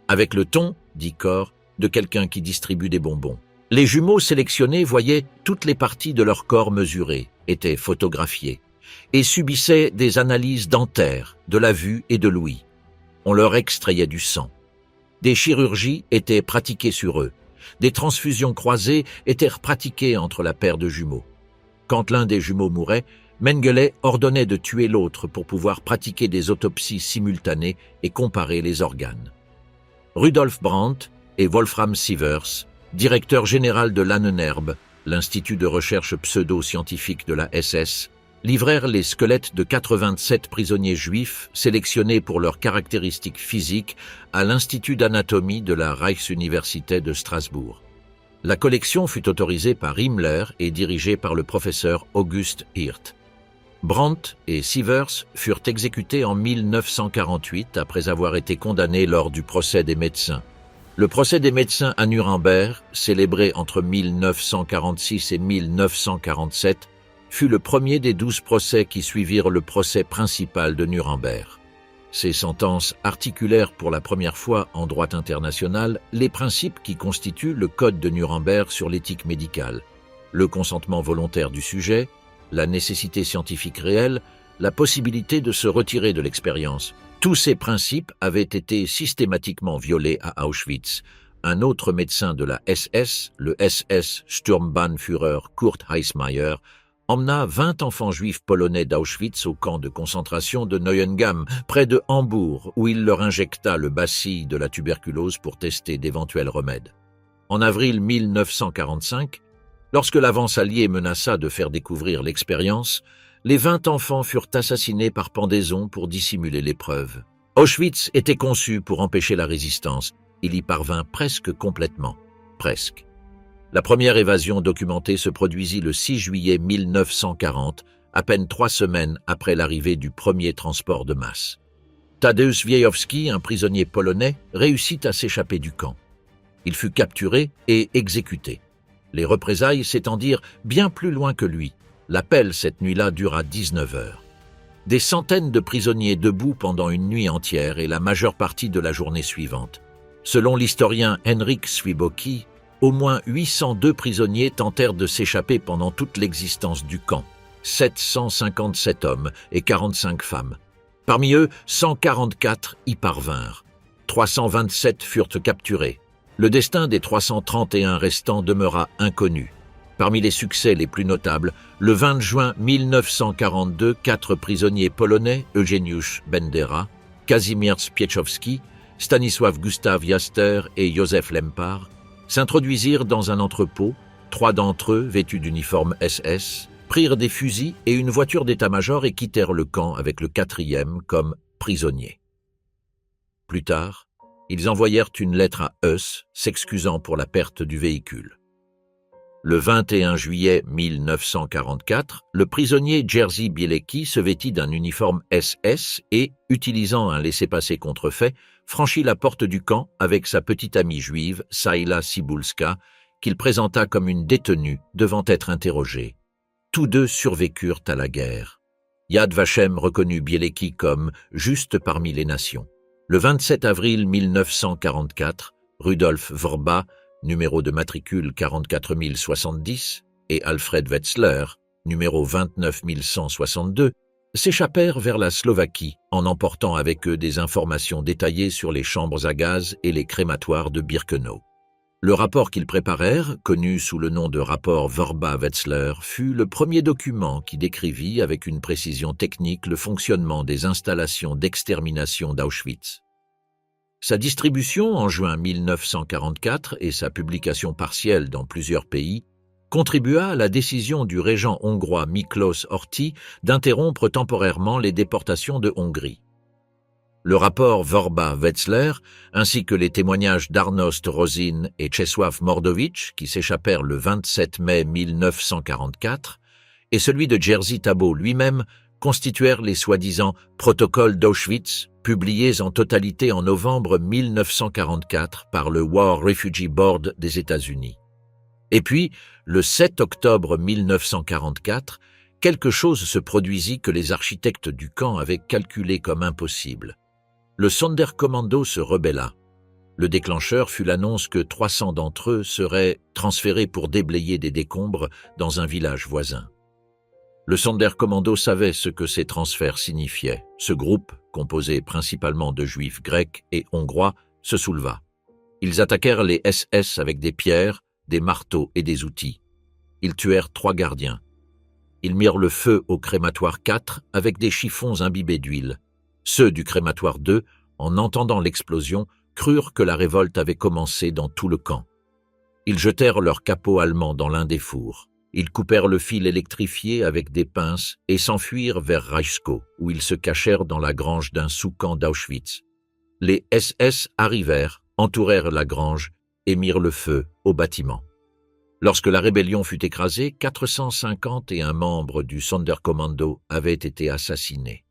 Avec le ton, dit Kor, de quelqu'un qui distribue des bonbons. Les jumeaux sélectionnés voyaient toutes les parties de leur corps mesurées, étaient photographiés, et subissaient des analyses dentaires, de la vue et de l'ouïe. On leur extrayait du sang. Des chirurgies étaient pratiquées sur eux. Des transfusions croisées étaient pratiquées entre la paire de jumeaux. Quand l'un des jumeaux mourait, Mengele ordonnait de tuer l'autre pour pouvoir pratiquer des autopsies simultanées et comparer les organes. Rudolf Brandt et Wolfram Sievers, directeur général de l'Ahnenerbe, l'institut de recherche pseudo-scientifique de la SS, livrèrent les squelettes de 87 prisonniers juifs sélectionnés pour leurs caractéristiques physiques à l'Institut d'anatomie de la Reichsuniversität de Strasbourg. La collection fut autorisée par Himmler et dirigée par le professeur August Hirt. Brandt et Sievers furent exécutés en 1948 après avoir été condamnés lors du procès des médecins. Le procès des médecins à Nuremberg, célébré entre 1946 et 1947, fut le premier des 12 procès qui suivirent le procès principal de Nuremberg. Ces sentences articulèrent pour la première fois en droit international les principes qui constituent le Code de Nuremberg sur l'éthique médicale, le consentement volontaire du sujet, la nécessité scientifique réelle, la possibilité de se retirer de l'expérience. Tous ces principes avaient été systématiquement violés à Auschwitz. Un autre médecin de la SS, le SS-Sturmbannführer Kurt Heissmeyer, emmena 20 enfants juifs polonais d'Auschwitz au camp de concentration de Neuengamme, près de Hambourg, où il leur injecta le bacille de la tuberculose pour tester d'éventuels remèdes. En avril 1945, lorsque l'avance alliée menaça de faire découvrir l'expérience, les 20 enfants furent assassinés par pendaison pour dissimuler l'épreuve. Auschwitz était conçu pour empêcher la résistance. Il y parvint presque complètement. Presque. La première évasion documentée se produisit le 6 juillet 1940, à peine 3 semaines après l'arrivée du premier transport de masse. Tadeusz Wiejowski, un prisonnier polonais, réussit à s'échapper du camp. Il fut capturé et exécuté. Les représailles s'étendirent bien plus loin que lui. L'appel cette nuit-là dura 19 heures. Des centaines de prisonniers debout pendant une nuit entière et la majeure partie de la journée suivante. Selon l'historien Henryk Swiebocki, au moins 802 prisonniers tentèrent de s'échapper pendant toute l'existence du camp. 757 hommes et 45 femmes. Parmi eux, 144 y parvinrent. 327 furent capturés. Le destin des 331 restants demeura inconnu. Parmi les succès les plus notables, le 20 juin 1942, 4 prisonniers polonais, Eugeniusz Bendera, Kazimierz Pieczowski, Stanisław Gustav Jaster et Józef Lempart, s'introduisirent dans un entrepôt. 3 d'entre eux, vêtus d'uniformes SS, prirent des fusils et une voiture d'état-major et quittèrent le camp avec le 4e comme prisonnier. Plus tard, ils envoyèrent une lettre à Heuss s'excusant pour la perte du véhicule. Le 21 juillet 1944, le prisonnier Jerzy Bielecki se vêtit d'un uniforme SS et, utilisant un laissez-passer contrefait, franchit la porte du camp avec sa petite amie juive, Saïla Cybulska, qu'il présenta comme une détenue devant être interrogée. Tous deux survécurent à la guerre. Yad Vashem reconnut Bielecki comme « juste parmi les nations ». Le 27 avril 1944, Rudolf Vrba, numéro de matricule 44070, et Alfred Wetzler, numéro 29162, s'échappèrent vers la Slovaquie en emportant avec eux des informations détaillées sur les chambres à gaz et les crématoires de Birkenau. Le rapport qu'ils préparèrent, connu sous le nom de rapport Vrba-Wetzler, fut le premier document qui décrivit avec une précision technique le fonctionnement des installations d'extermination d'Auschwitz. Sa distribution en juin 1944 et sa publication partielle dans plusieurs pays contribua à la décision du régent hongrois Miklós Horthy d'interrompre temporairement les déportations de Hongrie. Le rapport Vrba-Wetzler, ainsi que les témoignages d'Arnost Rosin et Czesław Mordowicz, qui s'échappèrent le 27 mai 1944, et celui de Jerzy Tabo lui-même, constituèrent les soi-disant « protocoles d'Auschwitz » publiés en totalité en novembre 1944 par le War Refugee Board des États-Unis. Et puis, le 7 octobre 1944, quelque chose se produisit que les architectes du camp avaient calculé comme impossible. Le Sonderkommando se rebella. Le déclencheur fut l'annonce que 300 d'entre eux seraient transférés pour déblayer des décombres dans un village voisin. Le Sonderkommando savait ce que ces transferts signifiaient. Ce groupe, composé principalement de juifs grecs et hongrois, se souleva. Ils attaquèrent les SS avec des pierres, des marteaux et des outils. Ils tuèrent 3 gardiens. Ils mirent le feu au crématoire 4 avec des chiffons imbibés d'huile. Ceux du crématoire 2, en entendant l'explosion, crurent que la révolte avait commencé dans tout le camp. Ils jetèrent leur capot allemand dans l'un des fours. Ils coupèrent le fil électrifié avec des pinces et s'enfuirent vers Reichskow, où ils se cachèrent dans la grange d'un sous-camp d'Auschwitz. Les SS arrivèrent, entourèrent la grange et mirent le feu au bâtiment. Lorsque la rébellion fut écrasée, 451 membres du Sonderkommando avaient été assassinés.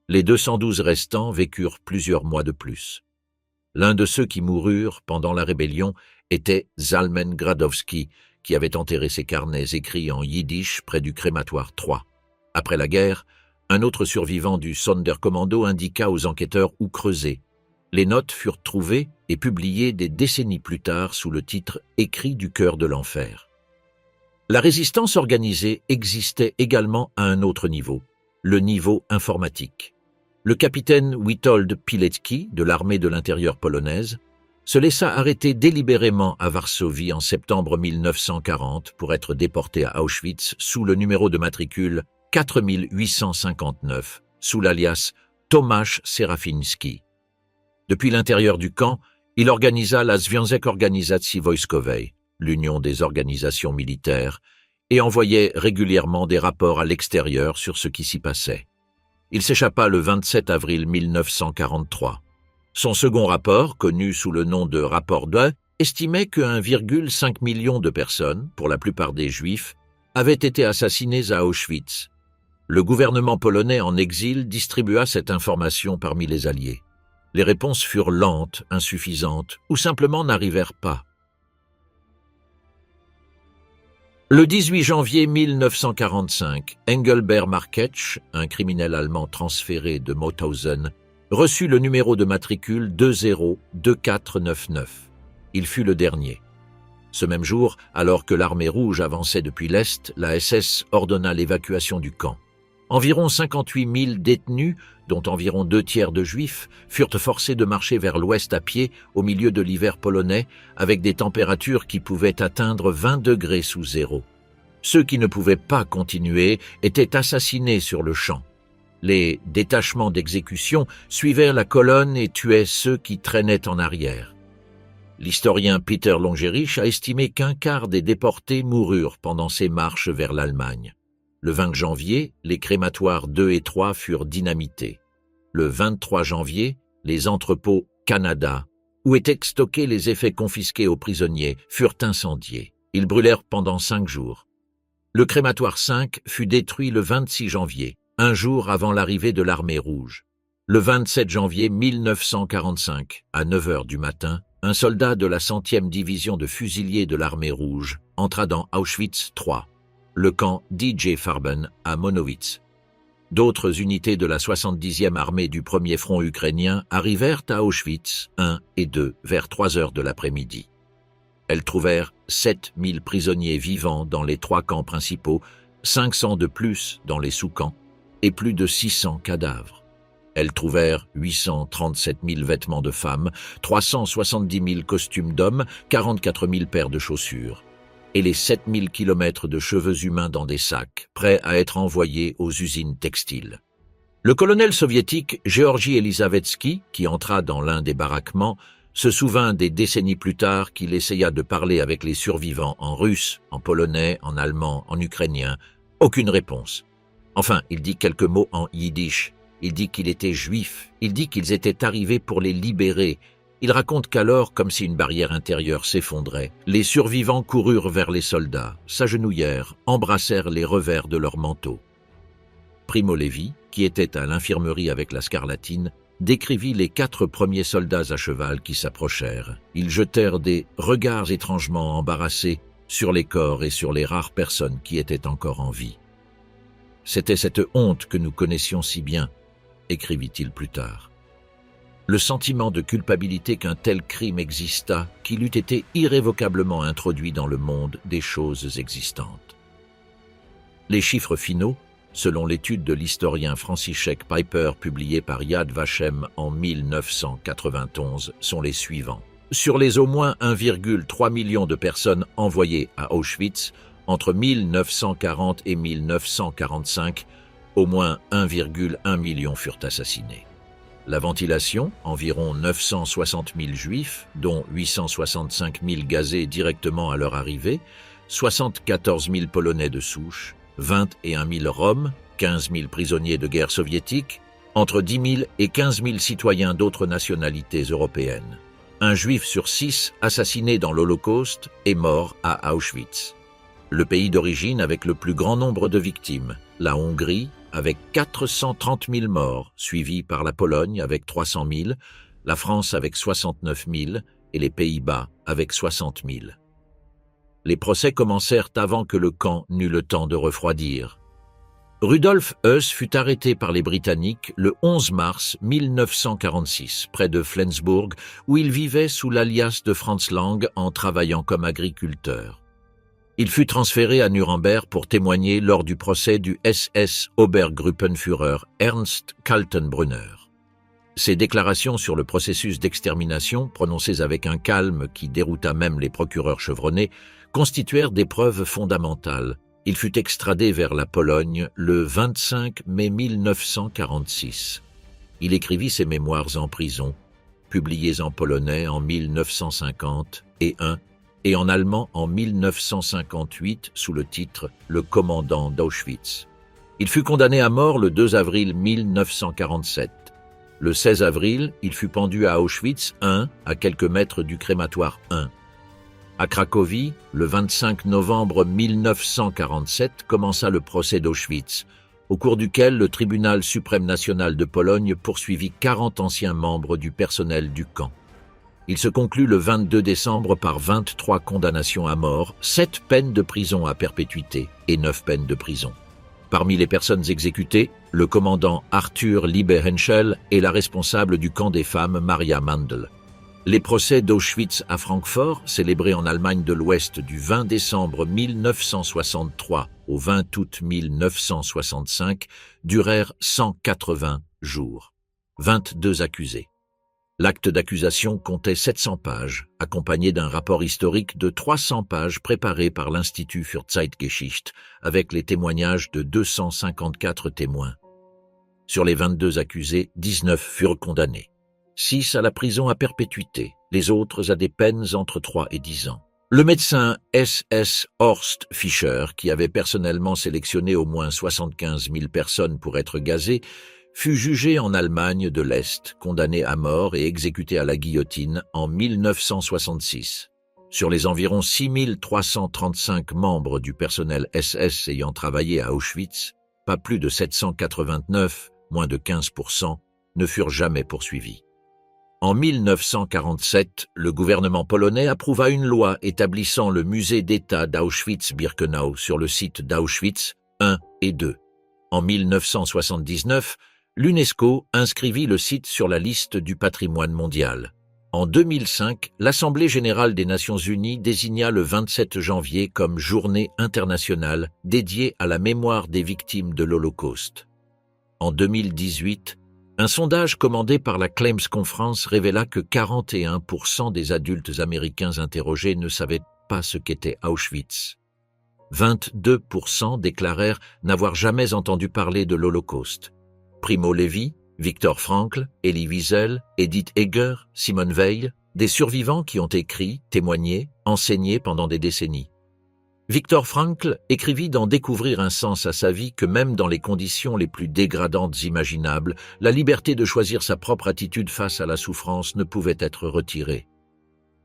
Les 212 restants vécurent plusieurs mois de plus. L'un de ceux qui moururent pendant la rébellion était Zalmen Gradowski, qui avait enterré ses carnets écrits en yiddish près du crématoire 3. Après la guerre, un autre survivant du Sonderkommando indiqua aux enquêteurs où creuser. Les notes furent trouvées et publiées des décennies plus tard sous le titre « Écrits du cœur de l'enfer ». La résistance organisée existait également à un autre niveau, le niveau informatique. Le capitaine Witold Pilecki, de l'armée de l'intérieur polonaise, se laissa arrêter délibérément à Varsovie en septembre 1940 pour être déporté à Auschwitz sous le numéro de matricule 4859, sous l'alias Tomasz Serafiński. Depuis l'intérieur du camp, il organisa la Związek Organizacji Wojskowej, l'union des organisations militaires, et envoyait régulièrement des rapports à l'extérieur sur ce qui s'y passait. Il s'échappa le 27 avril 1943. Son second rapport, connu sous le nom de rapport de, estimait que 1,5 million de personnes, pour la plupart des Juifs, avaient été assassinées à Auschwitz. Le gouvernement polonais en exil distribua cette information parmi les Alliés. Les réponses furent lentes, insuffisantes ou simplement n'arrivèrent pas. Le 18 janvier 1945, Engelbert Marketsch, un criminel allemand transféré de Mauthausen, reçut le numéro de matricule 202499. Il fut le dernier. Ce même jour, alors que l'armée rouge avançait depuis l'Est, la SS ordonna l'évacuation du camp. Environ 58 000 détenus, dont environ 2/3 de juifs, furent forcés de marcher vers l'ouest à pied au milieu de l'hiver polonais, avec des températures qui pouvaient atteindre 20 degrés sous zéro. Ceux qui ne pouvaient pas continuer étaient assassinés sur le champ. Les détachements d'exécution suivaient la colonne et tuaient ceux qui traînaient en arrière. L'historien Peter Longerich a estimé qu'un quart des déportés moururent pendant ces marches vers l'Allemagne. Le 20 janvier, les crématoires 2 et 3 furent dynamités. Le 23 janvier, les entrepôts Canada, où étaient stockés les effets confisqués aux prisonniers, furent incendiés. Ils brûlèrent pendant 5 jours. Le crématoire 5 fut détruit le 26 janvier, un jour avant l'arrivée de l'armée rouge. Le 27 janvier 1945, à 9 heures du matin, un soldat de la 100e division de fusiliers de l'armée rouge entra dans Auschwitz III, le camp DJ Farben à Monowitz. D'autres unités de la 70e armée du premier front ukrainien arrivèrent à Auschwitz 1 et 2 vers 3 heures de l'après-midi. Elles trouvèrent 7000 prisonniers vivants dans les 3 camps principaux, 500 de plus dans les sous-camps et plus de 600 cadavres. Elles trouvèrent 837 000 vêtements de femmes, 370 000 costumes d'hommes, 44 000 paires de chaussures, et les 7 000 kilomètres de cheveux humains dans des sacs, prêts à être envoyés aux usines textiles. Le colonel soviétique Georgi Elizavetsky, qui entra dans l'un des baraquements, se souvint des décennies plus tard qu'il essaya de parler avec les survivants en russe, en polonais, en allemand, en ukrainien. Aucune réponse. Enfin, il dit quelques mots en yiddish. Il dit qu'il était juif, il dit qu'ils étaient arrivés pour les libérer. Il raconte qu'alors, comme si une barrière intérieure s'effondrait, les survivants coururent vers les soldats, s'agenouillèrent, embrassèrent les revers de leurs manteaux. Primo Levi, qui était à l'infirmerie avec la scarlatine, décrivit les 4 premiers soldats à cheval qui s'approchèrent. Ils jetèrent des regards étrangement embarrassés sur les corps et sur les rares personnes qui étaient encore en vie. C'était cette honte que nous connaissions si bien, écrivit-il plus tard. Le sentiment de culpabilité qu'un tel crime existât, qu'il eût été irrévocablement introduit dans le monde des choses existantes. Les chiffres finaux, selon l'étude de l'historien Franciszek Piper publiée par Yad Vashem en 1991, sont les suivants. Sur les au moins 1,3 million de personnes envoyées à Auschwitz entre 1940 et 1945, au moins 1,1 million furent assassinés. La ventilation, environ 960 000 juifs, dont 865 000 gazés directement à leur arrivée, 74 000 Polonais de souche, 21 000 Roms, 15 000 prisonniers de guerre soviétiques, entre 10 000 et 15 000 citoyens d'autres nationalités européennes. Un juif sur 6 assassiné dans l'Holocauste est mort à Auschwitz. Le pays d'origine avec le plus grand nombre de victimes, la Hongrie, avec 430 000 morts, suivi par la Pologne avec 300 000, la France avec 69 000 et les Pays-Bas avec 60 000. Les procès commencèrent avant que le camp n'eût le temps de refroidir. Rudolf Höss fut arrêté par les Britanniques le 11 mars 1946, près de Flensburg, où il vivait sous l'alias de Franz Lang en travaillant comme agriculteur. Il fut transféré à Nuremberg pour témoigner lors du procès du SS Obergruppenführer Ernst Kaltenbrunner. Ses déclarations sur le processus d'extermination, prononcées avec un calme qui dérouta même les procureurs chevronnés, constituèrent des preuves fondamentales. Il fut extradé vers la Pologne le 25 mai 1946. Il écrivit ses mémoires en prison, publiés en polonais en 1950 et en allemand en 1958 sous le titre « Le commandant d'Auschwitz ». Il fut condamné à mort le 2 avril 1947. Le 16 avril, il fut pendu à Auschwitz I, à quelques mètres du crématoire I. À Cracovie, le 25 novembre 1947, commença le procès d'Auschwitz, au cours duquel le tribunal suprême national de Pologne poursuivit 40 anciens membres du personnel du camp. Il se conclut le 22 décembre par 23 condamnations à mort, 7 peines de prison à perpétuité et 9 peines de prison. Parmi les personnes exécutées, le commandant Arthur Liebehenschel et la responsable du camp des femmes Maria Mandl. Les procès d'Auschwitz à Francfort, célébrés en Allemagne de l'Ouest du 20 décembre 1963 au 20 août 1965, durèrent 180 jours. 22 accusés. L'acte d'accusation comptait 700 pages, accompagné d'un rapport historique de 300 pages préparé par l'Institut für Zeitgeschichte, avec les témoignages de 254 témoins. Sur les 22 accusés, 19 furent condamnés. 6 à la prison à perpétuité, les autres à des peines entre 3 et 10 ans. Le médecin S.S. Horst Fischer, qui avait personnellement sélectionné au moins 75 000 personnes pour être gazées, fut jugé en Allemagne de l'Est, condamné à mort et exécuté à la guillotine en 1966. Sur les environ 6 335 membres du personnel SS ayant travaillé à Auschwitz, pas plus de 789, moins de 15%, ne furent jamais poursuivis. En 1947, le gouvernement polonais approuva une loi établissant le musée d'État d'Auschwitz-Birkenau sur le site d'Auschwitz 1 et 2. En 1979, l'UNESCO inscrivit le site sur la liste du patrimoine mondial. En 2005, l'Assemblée générale des Nations unies désigna le 27 janvier comme journée internationale dédiée à la mémoire des victimes de l'Holocauste. En 2018, un sondage commandé par la Claims Conference révéla que 41% des adultes américains interrogés ne savaient pas ce qu'était Auschwitz. 22% déclarèrent n'avoir jamais entendu parler de l'Holocauste. Primo Levi, Viktor Frankl, Elie Wiesel, Edith Eger, Simone Weil, des survivants qui ont écrit, témoigné, enseigné pendant des décennies. Viktor Frankl écrivit dans Découvrir un sens à sa vie que même dans les conditions les plus dégradantes imaginables, la liberté de choisir sa propre attitude face à la souffrance ne pouvait être retirée.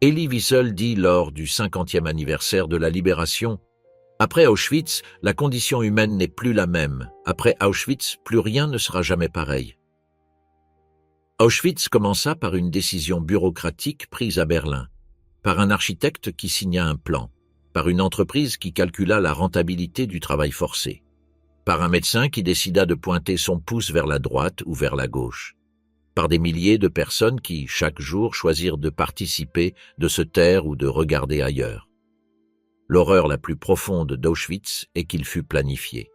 Elie Wiesel dit lors du 50e anniversaire de la libération: « Après Auschwitz, la condition humaine n'est plus la même. Après Auschwitz, plus rien ne sera jamais pareil. » Auschwitz commença par une décision bureaucratique prise à Berlin, par un architecte qui signa un plan, par une entreprise qui calcula la rentabilité du travail forcé, par un médecin qui décida de pointer son pouce vers la droite ou vers la gauche, par des milliers de personnes qui, chaque jour, choisirent de participer, de se taire ou de regarder ailleurs. L'horreur la plus profonde d'Auschwitz est qu'il fut planifié.